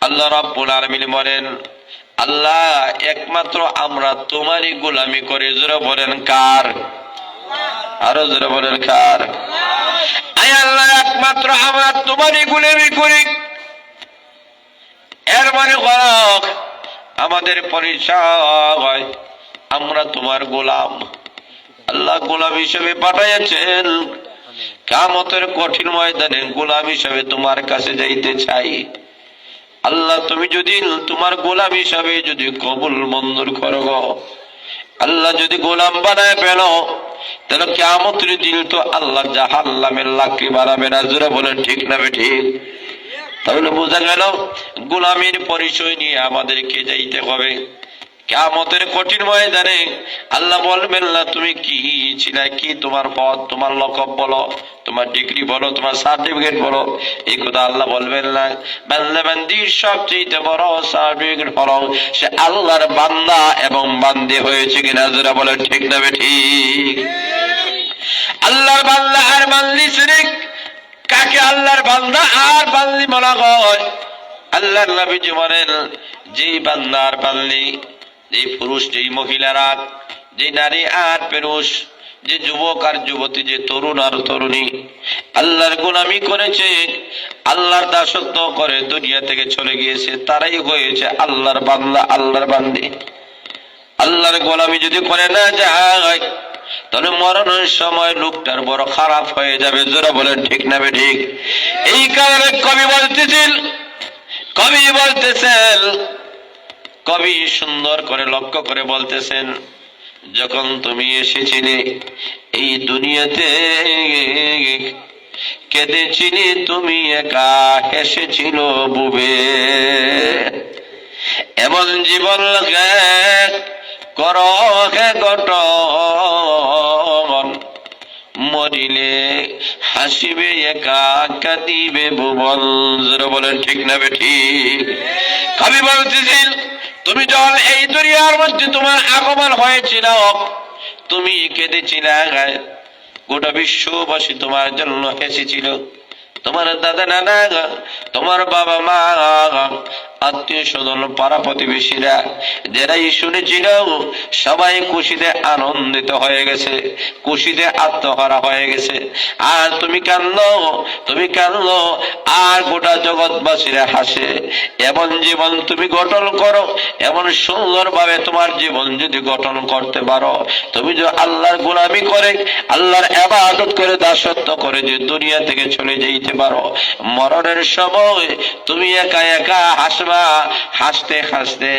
Speaker 2: আল্লাহ রাব্বুল আলামিন বলেন আল্লাহ একমাত্র আমরা তোমারই গোলামি করি। জোরে বলেন কার? আরো জোরে বলেন কার? আয় আল্লাহ একমাত্র আমরা তোমারই গোলামি করি। এর মানে হলো আমাদের পরিচয় আমরা তোমার গোলাম। আল্লাহ গোলাম হিসেবে পাঠাইয়াছেন। কিয়ামতের কঠিন ময়দানে গোলাম হিসেবে তোমার কাছে যাইতে চাই। আল্লাহ তুমি যদি তোমার গোলাম হিসাবে যদি কবুল মঞ্জুর করো গো, আল্লাহ যদি গোলাম বানায় পেল তাহলে কিয়ামতের দিন তো আল্লাহ জাহান্নামের লাকড়ি বানাবে না। জোরে বলেন ঠিক না ঠিক? তাহলে বোঝা গেল গোলামীর পরিচয় নিয়ে আমাদেরকে যাইতে হবে। কিয়ামতের কঠিন ময়দানে আল্লাহ বলবেন না তুমি কি ছিলে, কি তোমার পদ, তোমার লকব বলো, তোমার ডিগ্রি বলো, তোমার সার্টিফিকেট বলো, এই কথা আল্লাহ বলবেন না। বান্দা বান্দির সবচেয়ে বড় সার্টিফিকেট হলো সে আল্লাহর বান্দা এবং বান্দি হয়েছে কিনা। যারা বলে ঠিক না ঠিক? আল্লাহর বান্দা আর বান্দি শিরক। কাকে আল্লাহর বান্দা আর বান্দি বলা হয়? আল্লাহর নবীজি বলেন যে বান্দা আর বান্দি, যে পুরুষ, যে মহিলারা, যে নারী আর পুরুষ, যে যুবক আর যুবতী, যে তরুণ আর তরুণী আল্লাহর গোলামি করেছে, আল্লাহর দাসত্ব করে দুনিয়া থেকে চলে গিয়েছে, তারাই হয়েছে আল্লাহর বান্দা, আল্লাহর বান্দি। আল্লাহর গোলামি যদি করে না যায় তাহলে মরণের সময় লোকটার বড় খারাপ হয়ে যাবে। জোরে বলেন ঠিক না ঠিক? এই কারণে কবি সুন্দর করে লক্ষ্য করে বলতেছেন যখন তুমি এসেছিলে এই দুনিয়াতে কেঁদেছিলে তুমি একা, হেসেছিল বুবে। এমন জীবন লাগে করো হে গঠন, মরিলে হাসিবে একা, কাঁদিবে ভুবন। জোরে বলেন ঠিক না ঠিক? কবি বলতেছিল তুমি যখন এই দুনিয়ার মধ্যে তোমার আগমন হয়েছিল তুমি কেঁদেছিলে, গোটা বিশ্ববাসী তোমার জন্য হেসেছিল। তোমার দাদা নানা, তোমার বাবা মা, আত্মীয় স্বজন, পাড়া প্রতিবেশীরা যারাই শুনেছিল সবাই খুশিতে আনন্দিত হয়ে গেছে, খুশিতে আত্মহারা হয়ে গেছে। আর তুমি কাঁদলো আর গোটা জগৎবাসীরা হাসে। এমন জীবন তুমি গঠন করো, এমন সুন্দর ভাবে তোমার জীবন যদি গঠন করতে পারো, তুমি যে আল্লাহর গোলামি করে, আল্লাহর ইবাদত করে, দাসত্ব করে যে দুনিয়া থেকে চলে যেতে পারো, মরণের সময় তুমি একা একা হাসবা, হাসতে হাসতে।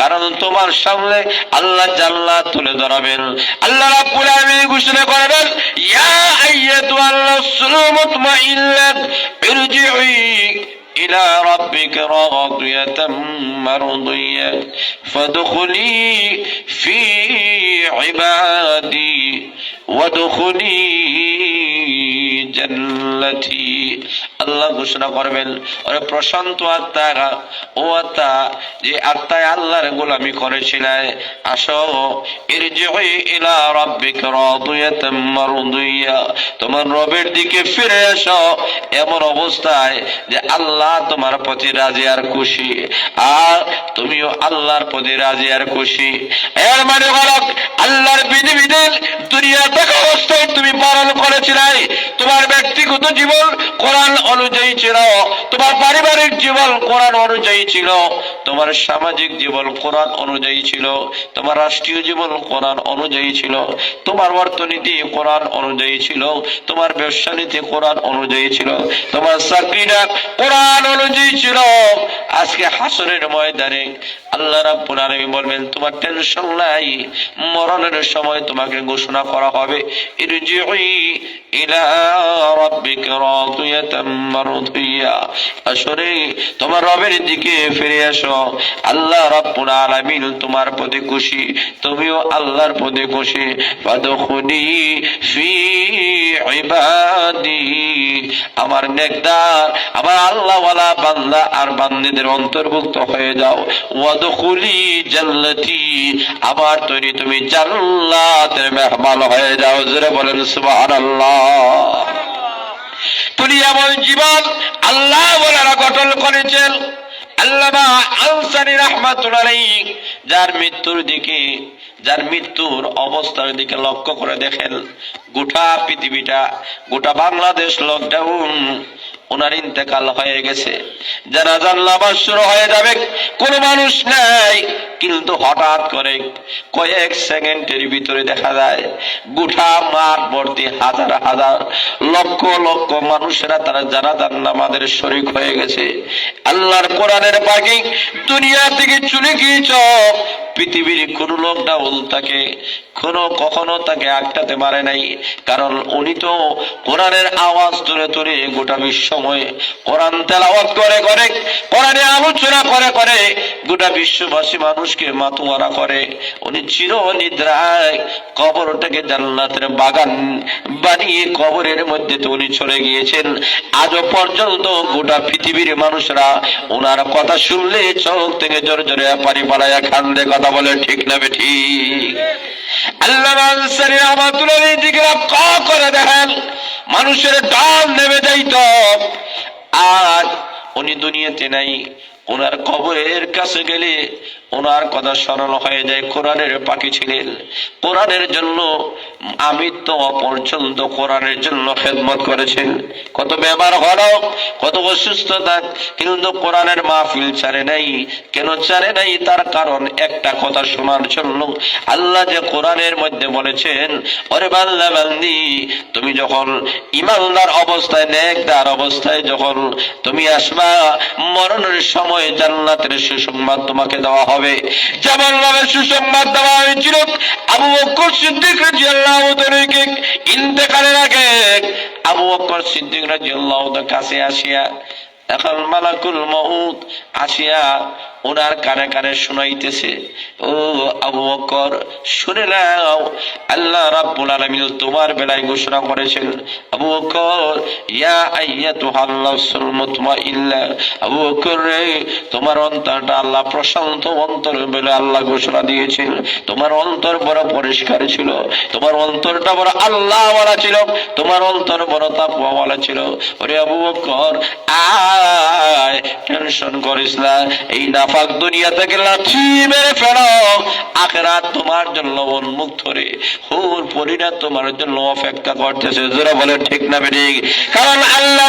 Speaker 2: কারণ তোমার সামনে আল্লাহ জান্নাত তুলে ধরাবেন। আল্লাহ রাব্বুল আলামিন ঘোষণা করেন ইয়া আইয়াতুহান নাফসুল মুতমাইন্নাহ ইরজিই ইলা রাব্বিকা রাদিয়াতাম মারদিয়াহ ফাদখুলি ফি ইবাদি ওয়াদখুলি জান্নাতি। আল্লাহ ঘোষণা করবেন ওরে প্রশান্ত আত্মা, ও আত্মা যে আত্মায় আল্লাহর গোলামি করেছিল, আসো ইরজিই ইলা রাব্বিকা রাদিয়াতাম মারদিয়াহ, তোমার রবের দিকে ফিরে আসো এমন অবস্থায় যে আল্লাহ তোমার প্রতি রাজি আর খুশি, আর তুমিও আল্লাহর প্রতি রাজি আর খুশি। এর মানে হলো আল্লাহর বিধিবিধান দুনিয়া থেকে অবস্থায় তুমি পালন করেছিলে, তোমার ব্যক্তিগত জীবন কোরআন অনুযায়ী ছিল, তোমার পারিবারিক জীবন কোরআন অনুযায়ী ছিল, তোমার সামাজিক জীবন কোরআন অনুযায়ী ছিল, তোমার রাষ্ট্রীয় জীবন কোরআন অনুযায়ী ছিল, তোমার অর্থনীতি কোরআন অনুযায়ী ছিল, তোমার ব্যবসা নীতি কোরআন অনুযায়ী ছিল, তোমার চাকরিটা কোরআন অনুযায়ী ছিল। আজকে হাসরের ময়দানে আল্লাহ রাব্বুল আলামিন বলবেন তোমার টেনশন নাই, মরণের সময় তোমাকে ঘোষণা করা হবে ইরজিই ইলা রাব্বিকা রাদিয়াতাম মারদিয়া, আসরে তোমার রবের দিকে ফিরে আসো, আল্লাহ রাব্বুল আলামিন তোমার প্রতি খুশি, তুমিও আল্লাহর প্রতি খুশি। ফাদখুলি ফি ইবাদি, আমার নেকদার আমার আল্লাহওয়ালা বান্দা আর বান্দীদের অন্তর্ভুক্ত হয়ে যাও। ওয়াদখুলি জান্নাতি, আমার তৈরি তুমি জান্নাতের মেহমান হয়ে যাও। জোরে বলেন সুবহানাল্লাহ। তুমি এমন জীবন আল্লাহ ওয়ালারা গঠন করেছেন। আল্লামা আনসারী রাহমাতুল্লাহ আলাইহি যার মৃত্যুর অবস্থার দিকে লক্ষ্য করে দেখেন, গোটা পৃথিবীটা, গোটা বাংলাদেশ লকডাউন, ওনার ইন্তেকাল হয়ে গেছে, জানাজার নামাজ শুরু হয়ে যাবে, কোনো মানুষ নাই, কিন্তু হঠাৎ করে কয়েক সেকেন্ডের ভিতরে দেখা যায় গোটা মাঠ ভর্তি হাজার হাজার লক্ষ লক্ষ মানুষেরা তারা জানাজার নামাজের শরীক হয়ে গেছে। আল্লাহর কোরআনের পাখি দুনিয়া থেকে চলে গিয়েছ, পৃথিবীর কোন লকডাউন তাকে কখনো তাকে আটকাতে পারে নাই, কারণ উনি তো কোরআনের আওয়াজ তুলে তুলে গোটা বিশ্বময় কোরআন তেলাওয়াত করে করে, কোরআনে আলোচনা করে করে গোটা বিশ্ববাসী মানুষকে মাতোয়ারা করে। উনি চির নিদ্রায় কবরটাকে জান্নাতের বাগান বানিয়ে কবরের মধ্যে তো উনি চলে গিয়েছেন। আজও পর্যন্ত গোটা পৃথিবীর মানুষরা ওনার কথা শুনলে চোখ থেকে জোরে জোরে পানি পালাইয়া কান্দে। কথা বলে ঠিক না ঠিক? আল্লামা আনসারী রাহমাতুল্লাহ আলাইহি দিকে লক্ষ্য করে দেখেন, মানুষের ঢল নেমে যাইত, আর উনি দুনিয়াতে নাই। ওনার কবরের কাছে গেলে ওনার কথা স্মরণ হয়ে যায়। কোরআনের পাখি ছিলেন, কোরআনের জন্য আমৃত্যু পর্যন্ত কোরআনের জন্য খেদমত করেছেন। কত বেমার হলো, কত অসুস্থতা, কিন্তু কোরআনের মাহফিল ছাড়ে নাই। কেন ছাড়ে নাই? তার কারণ একটা কথা শোনার জন্য। আল্লাহ যে কোরআনের মধ্যে বলেছেন, ওরে বান্দা বান্দি, তুমি যখন ইমানদার অবস্থায়, নেকদার অবস্থায় যখন তুমি আসবা, মরণের সময় জান্নাতের সুসংবাদ তোমাকে দেওয়া হবে। যেমন ভাবে সুসংবাদ দেওয়া হয়েছিল আবু বকর সিদ্দিক রাদিয়াল্লাহু তাআলাকে ইন্তেকালের আগে। আবু বকর সিদ্দিক রাদিয়াল্লাহু তাআলার কাছে আসিয়া এখন মালাকুল মউত আসিয়া ওনার কানে কানে শোনাইতেছে, ও আবু বকর শুনে নাও, আল্লাহ রাব্বুল আলামিন তোমার বেলায় ঘোষণা করেছেন, আবু বকর ইয়া আইয়াতুহাল নাফসুল মুতমাইন্নাহ, আবু বকর রে, তোমার অন্তরটা আল্লাহ প্রশান্ত অন্তর বলে আল্লাহ ঘোষণা দিয়েছেন। তোমার অন্তর বড় পরিষ্কার ছিল, তোমার অন্তরটা বড় আল্লাহওয়ালা ছিল, তোমার অন্তর বড় তাকওয়াওয়ালা ছিল। ওরে আবু বকর আয়, টেনশন করিস না, এই নাফাক দুনিয়া থেকে লাথি মেরে ফেলো, আখিরাত তোমার জন্য উন্মুক্ত রে, হুর পরিণাম তোমার জন্য অপেক্ষা করতেছে। যারা বলে ঠিক না ঠিক? কারণ আল্লাহ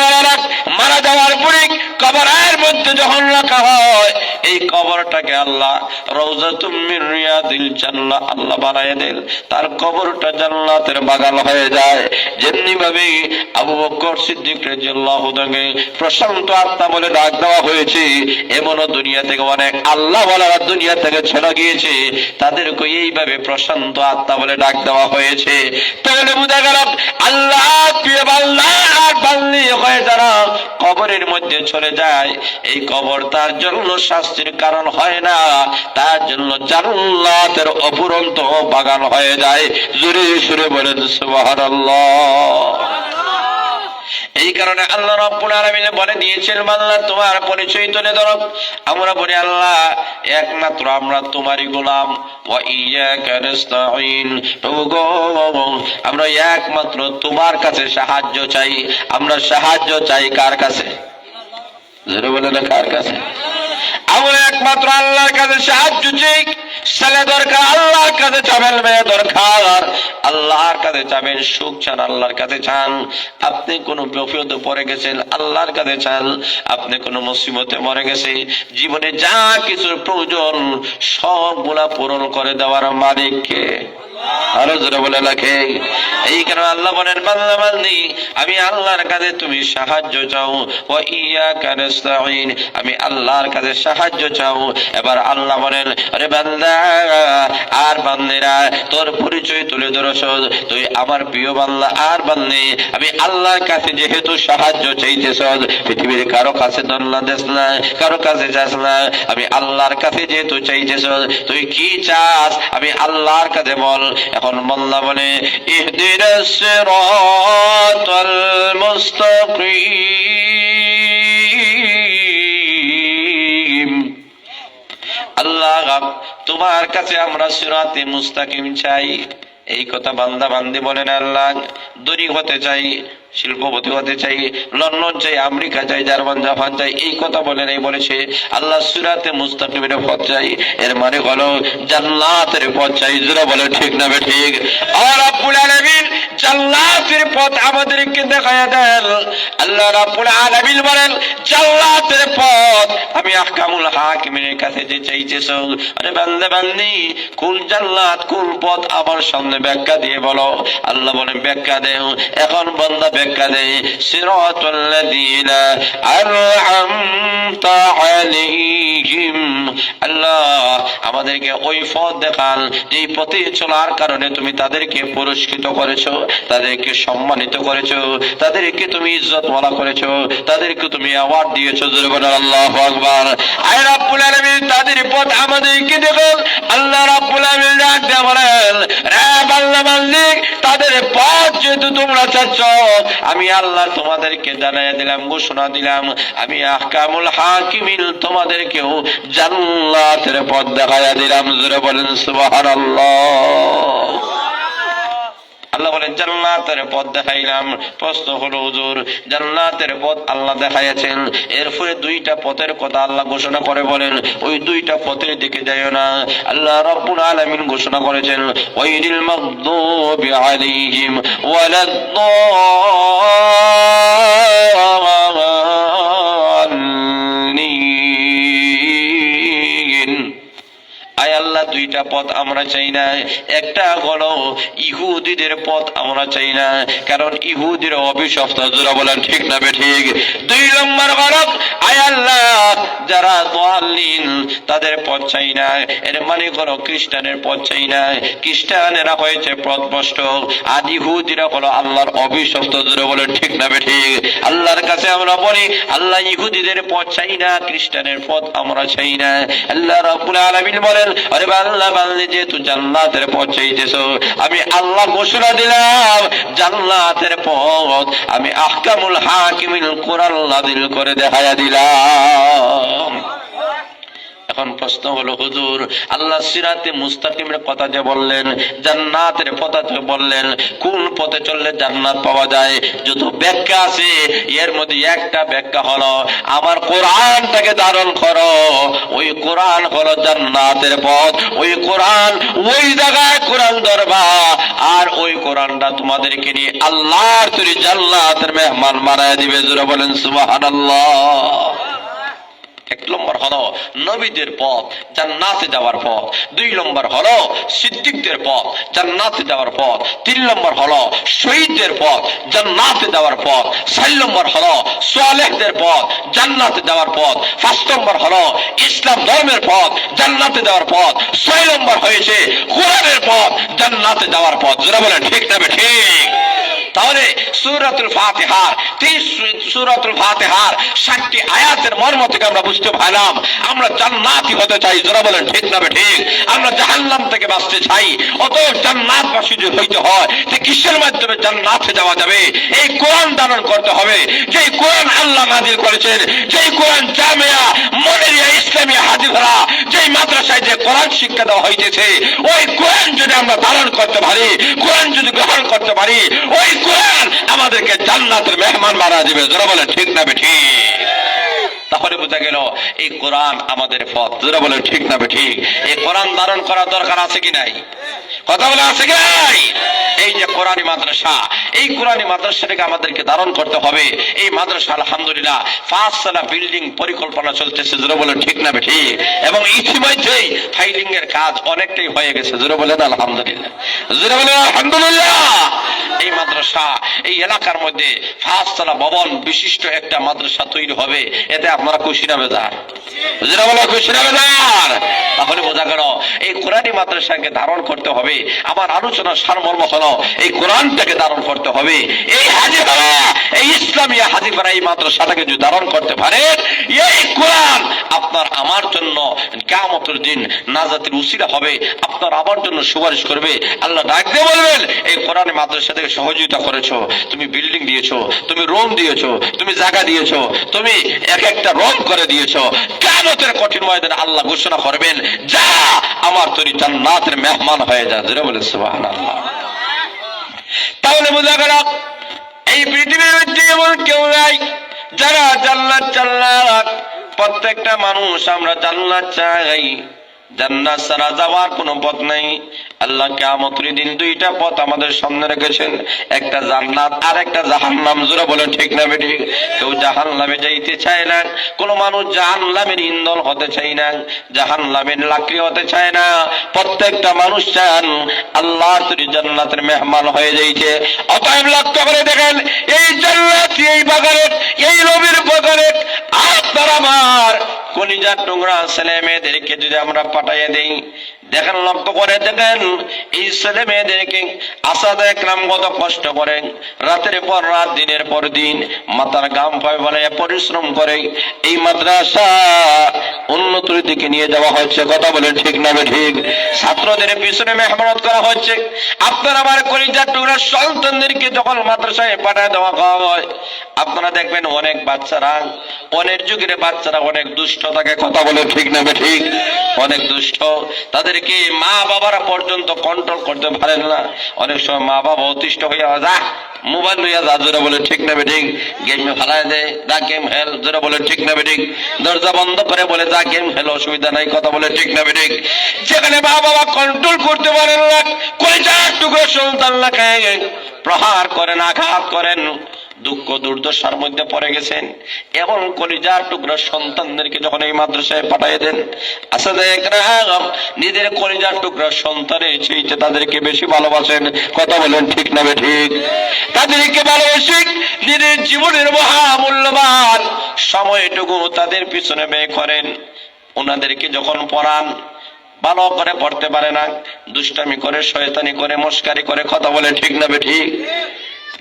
Speaker 2: মারা যাওয়ার পরে কবরের মধ্যে যখন রাখা হয়, এই কবরটাকে আল্লাহ রওজাতুম মিন রিয়াদিল জান্নাহ আল্লাহ বানায় দেন, তার কবরটা জান্নাতের বাগান হয়ে যায়। যেমনি ভাবে আবু বকর সিদ্দিক রাদিয়াল্লাহু তাআলাকে প্রশান্ত আত্মা বলে ডাক দেওয়া হয়েছে, এমনও দুনিয়া থেকে অনেক আল্লাহ ওয়ালারা দুনিয়া থেকে চলে গিয়েছে, তাদেরকে এইভাবে প্রশান্ত আত্মা বলে ডাক দেওয়া হয়েছে। তাহলে বোঝা গেল আল্লাহ প্রিয় বান্দা আর বান্দি হয়ে যারা কবরের মধ্যে চলে যায়, এই কবর তার জন্য শাস্তির কারণ হয় না, তার জন্য জান্নাতের অপুরন্ত বাগান হয়ে যায়। জোরে সুরে বলেন সুবহানাল্লাহ। এই কারণে আল্লাহ রাব্বুল আলামিন বলে দিয়েছেন, বান্দা তোমার পরিচয় তুলে ধরো। আমরা বলি আল্লাহ একমাত্র আমরা তোমারই গোলাম, ওয়া ইয়াকা নাস্তাঈন, প্রভু গো আমরা একমাত্র তোমার কাছে সাহায্য চাই। আমরা সাহায্য চাই কার কাছে? জোরে বলে না, কার কাছে? আমরা একমাত্র আল্লাহর কাছে সাহায্য চাই। ছেলে দরকার, আল্লাহর কাছে চাবেন। মেয়ে দরকার, আল্লাহর কাছে চাবেন। সুখ চান, আল্লাহর কাছে চান। আপনি কোন বিপদে পড়ে গেছেন, আল্লাহর কাছে চান। আপনি কোন মুসিবতে মরে গেছে, জীবনে যা কিছুর প্রয়োজন সবগুলা পূরণ করে দেওয়ার মালিক কে? আরো জোরে বলে রাখে। এই কারণে আল্লাহ বলেন, বান্দা বান্দি, আমি আল্লাহর কাছে তুমি সাহায্য চাও। ওয়া ইয়াকা নাস্তাঈন, আমি আল্লাহর কাছে সাহায্য চাও। এবার আল্লাহ বলেন, আরে বান্দা আর বান্দিরা, তোর পরিচয় তুলে ধরছ, তুই আমার প্রিয় বান্দা আর বান্দি। আমি আল্লাহর কাছে যেহেতু সাহায্য চাইতেছ, পৃথিবীর কারো কাছে দল্লা দেশ না, কারো কাছে যাস না, আমি আল্লাহর কাছে যেহেতু চাইতেছ, তুই কি চাস আমি আল্লাহর কাছে বল। এখন বান্দা বলে, ইহদিনাস সিরাতাল মুস্তাকিম। আল্লাহ, তোমার কাছে আমরা সিরাতে মুস্তাকিম চাই। এই কথা বান্দা বান্দি বলেন, আল্লাহ দড়ি হতে চাই, শিল্পপতি হতে চাই, লন্ডন চাই, আমেরিকা চাই, জার্মান জাপান চাই, এই কথা বলেন। এই বলেছে আল্লাহ সিরাতে মুস্তাকিমের পথ চাই, এর মানে হলো জান্নাতের পথ চাই। যারা বলে ঠিক না ঠিক? আর রব্বুল আলামিন জান্নাতের পথ আমাদেরকে দেখায়া দেন। আল্লাহ রব্বুল আলামিন বলেন, জান্নাতের পথ আমি আহকামুল হাকিমের কাছে যে চাইতেছ, আরে বান্দা বান্দি কোন জান্নাত কোন পথ আমার সামনে ব্যাখ্যা দিয়ে বলো। আল্লাহ বলেন, ব্যাখ্যা দেও। এখন বান্দা ব্যাখ্যা দেয়, সিরাতাল লাযিনা আন'আমতা আলাইহিম। আল্লাহ আমাদেরকে ওই পথ দেখান যে পথে চলার কারণে তুমি তাদেরকে পুরস্কৃত করেছো, তাদেরকে সম্মানিত করেছো, তাদেরকে তুমি ইজ্জতওয়ালা করেছো, তাদেরকে তুমি অ্যাওয়ার্ড দিয়েছো। জোরে বলেন আল্লাহু আকবার। আয় রব্বুল আলামিন তাদের পথ আমাদেরকে দেখান। আল্লাহ রব্বুল আলামিন ডাক দিয়ে বলেন, রে বান্দা বান্দি, তাদের পথ যেহেতু তোমরা চাচ্ছ, আমি আল্লাহ তোমাদেরকে জানাইয়া দিলাম, ঘোষণা দিলাম, আমি আহকামুল হাকিমিন তোমাদেরকেও জান্নাতের পথ দেখাইয়া দিলাম। জোরে বলেন সুবহানাল্লাহ। আল্লাহ বলেন জান্নাতের পথ দেখাইলাম। প্রশ্ন হলো, হুজুর জান্নাতের পথ আল্লাহ দেখাইয়াছেন, এরপরে দুইটা পথের কথা আল্লাহ ঘোষণা করে বলেন, ওই দুইটা পথের দিকে যাইও না। আল্লাহ রাব্বুল আলামিন ঘোষণা করেছেন, ওয়াইরিল মাগদুবি আলাইহিম ওয়ালাদ-দাল্লিন। আয় আল্লাহ দুইটা পথ আমরা চাই না। একটা হলো ইহুদিদের পথ আমরা চাই না, কারণ ইহুদির অভিশপ্ত। যারা বলেন ঠিক না ঠিক? দুই নম্বর হলো আয় আল্লাহ যারা দাল্লিন তাদের পথ চাই না। এর মানে হলো খ্রিস্টানের পথ চাই না, খ্রিস্টানেরা হয়েছে পথভ্রষ্ট, আর ইহুদিরা হলো আল্লাহর অভিশপ্ত। যারা বলেন ঠিক না ঠিক? আল্লাহর কাছে আমরা বলি, আল্লাহ ইহুদিদের পথ চাই না, খ্রিস্টানের পথ আমরা চাই না। আল্লাহ রাব্বুল আলামিন বলেন, আরে বান্দা বান্দি যেহেতু জান্নাতের পথ চাইতেছো, আমি আল্লাহ ঘোষণা দিলাম জান্নাতের পথ আমি আহকামুল হাকিমিন কোরআন নাযিল করে দেখাইয়া দিলাম। এখন প্রশ্ন হলো, হুজুর আল্লাহ সিরাতে মুস্তাকিমের কথা যে বললেন, জান্নাতের কথা যে বললেন, কোন পথে চললে জান্নাত পাওয়া যায়? যত ব্যাখ্যা আছে এর মধ্যে একটা ব্যাখ্যা হলো, আমার কোরআনটাকে ধারণ করো, ওই কোরআন হলো জান্নাতের পথ। ওই কোরআন, ওই জায়গায় কোরআন ধরবা, আর ওই কোরআনটা তোমাদেরকে নিয়ে আল্লাহর তৈরি জান্নাতের মেহমান বানায় দিবে। জোরে বলেন সুবহানাল্লাহ। এক নম্বর হলো নবীদের পথ, জান্নাতে যাওয়ার পথ। দুই নম্বর হলো সিদ্দিকদের পথ, জান্নাতে যাওয়ার পথ। তিন নম্বর হলো শহীদদের পথ, জান্নাতে যাওয়ার পথ। চার নম্বর হলো সালেহদের পথ, জান্নাতে যাওয়ার পথ। পাঁচ নম্বর হলো ইসলাম ধর্মের পথ, জান্নাতে যাওয়ার পথ। ছয় নম্বর হয়েছে কোরআনের পথ, জান্নাতে যাওয়ার পথ। যারা বলেন ঠিক না ঠিক? তাহলে সূরাতুল ফাতিহার সূরাতুল ফাতিহার 7টি আয়াতের মর্ম থেকে আমরা বুঝতে পারলাম আমরা জান্নাতি হতে চাই। যারা বলেন ঠিক না ঠিক? আমরা জাহান্নাম থেকে বাঁচতে চাই। অতএব জান্নাতবাসী যদি হইতে হয়, তো কিসের মাধ্যমে জান্নাতে যাওয়া যাবে? এই কোরআন ধারণ করতে হবে, যেই কোরআন আল্লাহ নাযিল করেছেন, যেই কোরআন জামিয়া মনিরিয়া ইসলামিয়া হাদিসরা যেই মাদ্রাসায় যে কোরআন শিক্ষা দেওয়া হইতেছে, ওই কোরআন যদি আমরা ধারণ করতে পারি, কোরআন যদি গ্রহণ করতে পারি, ওই কোরআন আমাদেরকে জান্নাতের মেহমান বানায় দিবে। যারা বলে ঠিক না ঠিক? তাহলে বোঝা গেল এই কোরআন আমাদের পথ। যারা বলে ঠিক না ঠিক, এই কোরআন ধারণ করার দরকার আছে কি নাই? কথা বলে আছে কি নাই? এই যে কোরআনী মাদ্রাসা, এই কোরআনী মাদ্রাসাটাকে আমাদেরকে ধারণ করতে হবে। এই মাদ্রাসা আলহামদুলিল্লাহ 5 তলা বিল্ডিং পরিকল্পনা চলতেছে। যারা বলে ঠিক না ঠিক, এবং ইতিমধ্যেই ফাইলিং এর কাজ অনেকটাই হয়ে গেছে। যারা বলেন আলহামদুলিল্লাহ, যারা বলেন আলহামদুলিল্লাহ। এই মাদ্রাসা এই এলাকার মধ্যে 5 তলা ভবন বিশিষ্ট একটা মাদ্রাসা তৈরি হবে। এতে আপনারা খুশি না বেজার? যারা বলে খুশি না বেজার? তাহলে বোঝা গেল এই কোরআনী মাদ্রাসাকে ধারণ করতে হবে। আমার আলোচনার সারমর্ম হলো এই কোরআনটাকে ধারণ করতে হবে। এই হাজিপাড়া, এই ইসলামিয়া হাজিপাড়া এই মাদ্রাসাটাকে যদি ধারণ করতে পারে, এই কোরআন আপনার আমার জন্য কিয়ামতের দিন নাজাতের উসিলা হবে, আপনার আমার জন্য সুপারিশ করবে। আল্লাহ ডাক দিয়ে বলবেন, এই কোরআন মাদ্রাসা থেকে সহযোগিতা করেছো, তুমি বিল্ডিং দিয়েছো, তুমি রুম দিয়েছো, তুমি জায়গা দিয়েছো, তুমি এক একটা রং করে দিয়েছো। কিয়ামতের কঠিন ময়দানে আল্লাহ ঘোষণা করবেন, যা আমার তৈরি জান্নাতের মেহমান হয়ে যা। যারা বলে সুবহানাল্লাহ। তাহলে বোঝা গেল এই পৃথিবীর মধ্যে এমন কেউ নাই যারা জান্নাত জান্নাত। প্রত্যেকটা মানুষ আমরা জান্নাত চাই, জান্নাত ছাড়া যাওয়ার কোনো পথ নাই। আল্লাহ কিয়ামতের দিন দুইটা পথ আমাদের সামনে রেখেছেন, একটা জান্নাত আর একটা জাহান্নাম। জোরে বলেন ঠিক না বেঠিক? কেউ জাহান্নামে যাইতে চায় না, কোন মানুষ জাহান্নামের ইন্ধন হতে চায় না, জাহান্নামের লাকড়ি হতে চায় না। প্রত্যেকটা মানুষ চান আল্লাহর তৈরি জান্নাতের মেহমান হয়ে যাইছে। অতএব লক্ষ্য করে দেখেন, এই জান্নাত, এই বাগানের, এই নবীর বাগানের আপনার আমার কলিজার টুকরা ছেলে মেয়েদেরকে যদি আমরা পাঠাইয়া দেই, দেখেন লক্ষ্য করে দেখেন, এই ছেলে মেয়েদেরকে আসাদে একরাম কত কষ্ট করে, রাতের পর রাত, দিনের পর দিন মাথার গাম পায় বলে পরিশ্রম করে এই মাদ্রাসা উন্নতির দিকে নিয়ে যাওয়া হচ্ছে। কথা বলে ঠিক না ঠিক? ছাত্রদের পিছনে মেহনত করা হচ্ছে। আপনার আমার কলিজার টুকরা সন্তানদেরকে যখন মাদ্রাসায় পাঠায় দেওয়া হয়, আপনারা দেখবেন অনেক বাচ্চারা, অনেক যুগের বাচ্চারা অনেক দুষ্ট থাকে। কথা বলে ঠিক না ঠিক? অনেক দুষ্ট। তাদেরকে মা বাবারা পর্যন্ত কন্ট্রোল করতে পারেন না। অনেক সময় মা বাবা অতিষ্ঠ হইয়া যা মোবাইল লইয়া যা। জোরে বলে ঠিক না ঠিক? গেমে ফেলায় দেয়, যা গেম খেল। জোরে বলে ঠিক না ঠিক? দরজা বন্ধ করে বলে যা গেম খেল, অসুবিধা নাই। কথা বলে ঠিক না ঠিক? যেখানে মা বাবা কন্ট্রোল করতে পারেন না, কলিজার টুকরো সন্তানকে প্রহার করেন, আঘাত করেন, দুঃখ দুর্দশার মধ্যে পড়ে গেছেন, এবং কলিজার টুকরা সন্তানদেরকে যখন এই মাদ্রাসায় পাঠিয়ে দেন, আসাদে একরাম নিজের কলিজার টুকরা সন্তানের চেয়ে তাদেরকে বেশি ভালোবাসেন। কথা বলেন ঠিক না ঠিক? তাদেরকে ভালোবাসি, নিজের জীবনের মহামূল্যবান সময়টুকু তাদের পিছনে ব্যয় করেন। ওনাদেরকে যখন পড়ান, ভালো করে পড়তে পারে না, দুষ্টামি করে, শয়তানি করে, মস্কারি করে। কথা বলে ঠিক না ঠিক?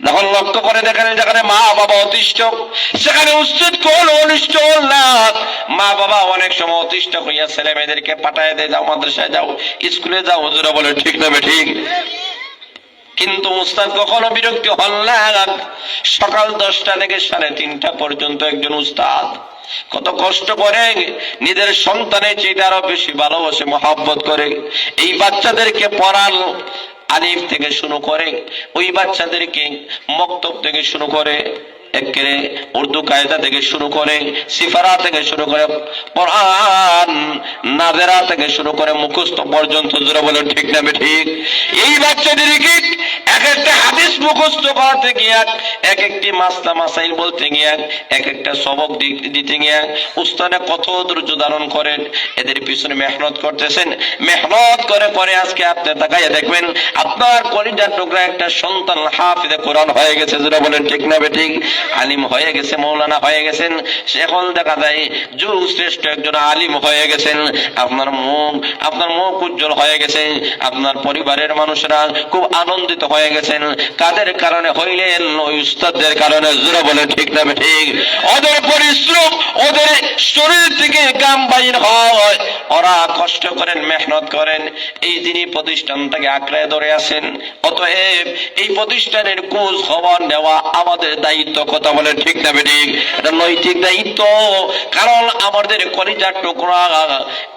Speaker 2: যখন লক্ষ্য করে দেখেন, যেখানে মা বাবা অতিষ্ঠ, সেখানে উচিত কোন অনিষ্ট না। মা বাবা অনেক সময় অতিষ্ঠ হইয়া ছেলে মেয়েদেরকে পাঠায় দেয়, যাও মাদ্রাসায় যাও, স্কুলে যাও। হুজুরা বলে ঠিক না ঠিক? কিন্তু উস্তাদ কখনো বিরক্তি হন না। সকাল 10টা থেকে 3:30 পর্যন্ত একজন উস্তাদ কত কষ্ট করে নিজের সন্তানের চেয়ে আরো বেশি ভালোবাসে, মহব্বত করে এই বাচ্চাদেরকে পড়ান। আলিফ থেকে শুরু করে ওই বাচ্চাদেরকে মক্তব থেকে শুরু করে, একেবারে উর্দু কায়দা থেকে শুরু করে, সিফারা থেকে শুরু করে, কোরআন নাজেরা থেকে শুরু করে মুখস্থ পর্যন্ত। জোরে বলেন ঠিক না ঠিক? এই বাচ্চাদেরকে এক একটা হাদিস মুখস্থ করতে গিয়ে, এক একটি মাসলা মাসাইল বলতে গিয়ে, এক একটা সবক দিতে গিয়ে উস্তাদে কত ধৈর্য ধারণ করেন। এদের পিছনে মেহনত করতেছেন, মেহনত করে পরে আজকে আপনি তাকাইয়া দেখবেন আপনার কলিজার টুকরা একটা সন্তান হাফিজে কোরআন হয়ে গেছে। জোরে বলেন ঠিক না ঠিক? আলিম হয়ে গেছে, মৌলানা হয়ে গেছেন। এখন দেখা যায় যুগ শ্রেষ্ঠ একজন আলিম হয়ে গেছেন। আপনার মুখ উজ্জ্বল হয়ে গেছে, আপনার পরিবারের মানুষরা খুব আনন্দিত হয়ে গেছেন। কাদের কারণে হইলেন? ওই উস্তাদদের কারণে। জোরে বলে ঠিক না ঠিক? ওদের পরিশ্রম, ওদের শরীর থেকে কাম বাইর হয়, ওরা কষ্ট করেন, মেহনত করেন, এই যিনি প্রতিষ্ঠানটাকে আঁকড়ে ধরে আছেন। অতএব এই প্রতিষ্ঠানের খোঁজ খবর নেওয়া আমাদের দায়িত্ব। কথা বলে ঠিক না ঠিক? এটা নৈতিক দায়িত্ব। কারণ আমাদের কলিজার টুকরা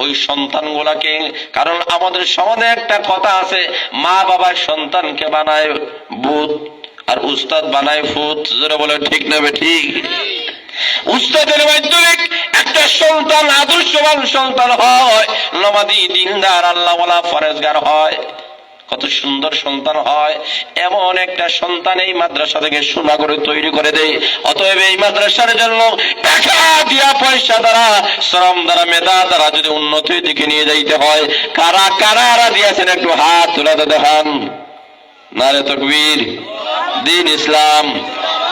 Speaker 2: ওই সন্তানগুলাকে, কারণ আমাদের সমাজে একটা কথা আছে, মা বাবার সন্তানকে বানায় ভূত আর উস্তাদ বানায় ফুত। জোরে বলে ঠিক না ঠিক? উস্তাদের মাধ্যমে একটা সন্তান আদর্শবান সন্তান হয়, নামাজি দিনদার আল্লাহওয়ালা ফরেজগার হয়, কত সুন্দর সন্তান হয়। এমন একটা সন্তান এই মাদ্রাসা থেকে সোনা করে তৈরি করে দেয়। অতএব এই মাদ্রাসার জন্য টাকা দিয়া, পয়সা দ্বারা, শ্রম দ্বারা, মেধা দ্বারা যদি উন্নতির দিকে নিয়ে যাইতে হয়, কারা কারা দিয়েছেন একটু হাত তুলে দেখান। নারে তাকবীর। দিন ইসলাম,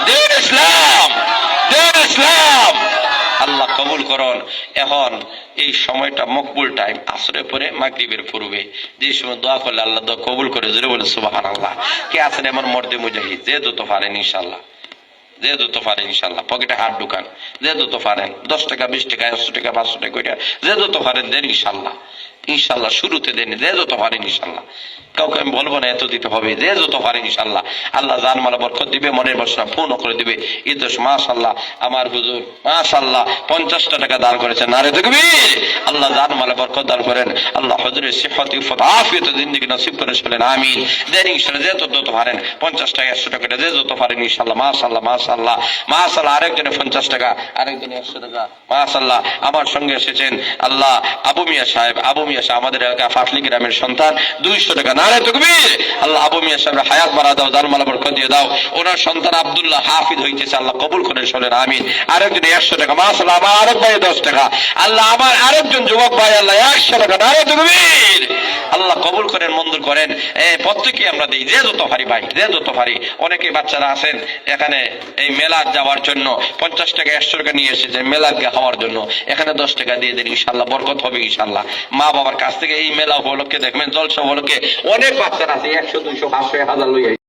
Speaker 2: দিন ইসলাম, দিন ইসলাম। আল্লাহ কবুল করুন। এখন এই সময়টা মকবুল টাইম, আসরের পরে মাগরিবের পূর্বে যে সময় দোয়া করলে আল্লাহ দোয়া কবুল করে। জোরে বলে সুবহানাল্লাহ। কে আছেন এমন মর্দে মুজাহিদ? যে যত পারেন ইনশাআল্লাহ, যে যত পারেন ইনশাআল্লাহ। পকেটে হাত ঢুকান, যে যত পারেন। 10 টাকা, 20 টাকা, 100 টাকা, 500 টাকা করে যে যত পারেন দেন ইনশাআল্লাহ। ইনশাআল্লাহ শুরুতে দেন, যে যত পারেন ইনশাআল্লাহ। কাউকে আমি বলবো না এত দিতে হবে, যে যত পারেন ইনশাআল্লাহ। আল্লাহ জানমালা বরকত দিবে, মনের বাসনা পূর্ণ করে দিবে। ঈদোস মাশাআল্লাহ আমার হুজুর মাশাআল্লাহ 50টা টাকা দান করেছেন। নারে তাকবীর। আল্লাহ জানমালা বরকত দান করেন। আল্লাহ হুজুরের সিহত ইফত আফিয়ত জিন্দেগি নসিব করে বলেন আমিন। দেন ইনশাআল্লাহ, যে যত পারেন। 50 টাকা, 100 টাকা, যে যত পারেন ইনশাআল্লাহ। মাশাআল্লাহ মাশাআল্লাহ মাশাআল্লাহ। আরেকজনে 50 টাকা, আরেকজনে 100 টাকা। মাশাআল্লাহ। আমার সঙ্গে এসেছেন আল্লাহ আবু মিয়া সাহেব। আবু মিয়া সাহেব আমাদের এলাকা ফাটলি গ্রামের সন্তান। 200 টাকা। নারে তাকবীর। আল্লাহ আবু মিয়া সাহেবের হায়াত বাড়া দাও, জানমালা বরকত দিয়ে দাও। ওনার সন্তান আব্দুল্লাহ হাফিজ হইতেছে, আল্লাহ কবুল করেন, শোনেন আমিন। আরেকজন 100 টাকা। মাশাআল্লাহ। আমার আরেক ভাই 10 টাকা। আল্লাহ আমার আরেকজন যুবক ভাই আল্লাহ 100 টাকা। নারে তাকবীর। আল্লাহ কবুল করেন, মঞ্জুর করেন। প্রত্যেকে আমরা দিই, যে যত পারি ভাই, যে যত পারি। অনেকে বাচ্চারা আছেন এখানে এই মেলার যাওয়ার জন্য 50 টাকা, 100 টাকা নিয়ে এসেছে মেলার খাওয়ার জন্য। এখানে 10 টাকা দিয়ে দেন ইনশাআল্লাহ, বরকত হবে ইনশাআল্লাহ। মা বাবার কাছ থেকে এই মেলা উপলক্ষে দেখবেন, জলসা উপলক্ষে অনেক বাচ্চারা আছে 100, 200, 500, 1000 লইয়া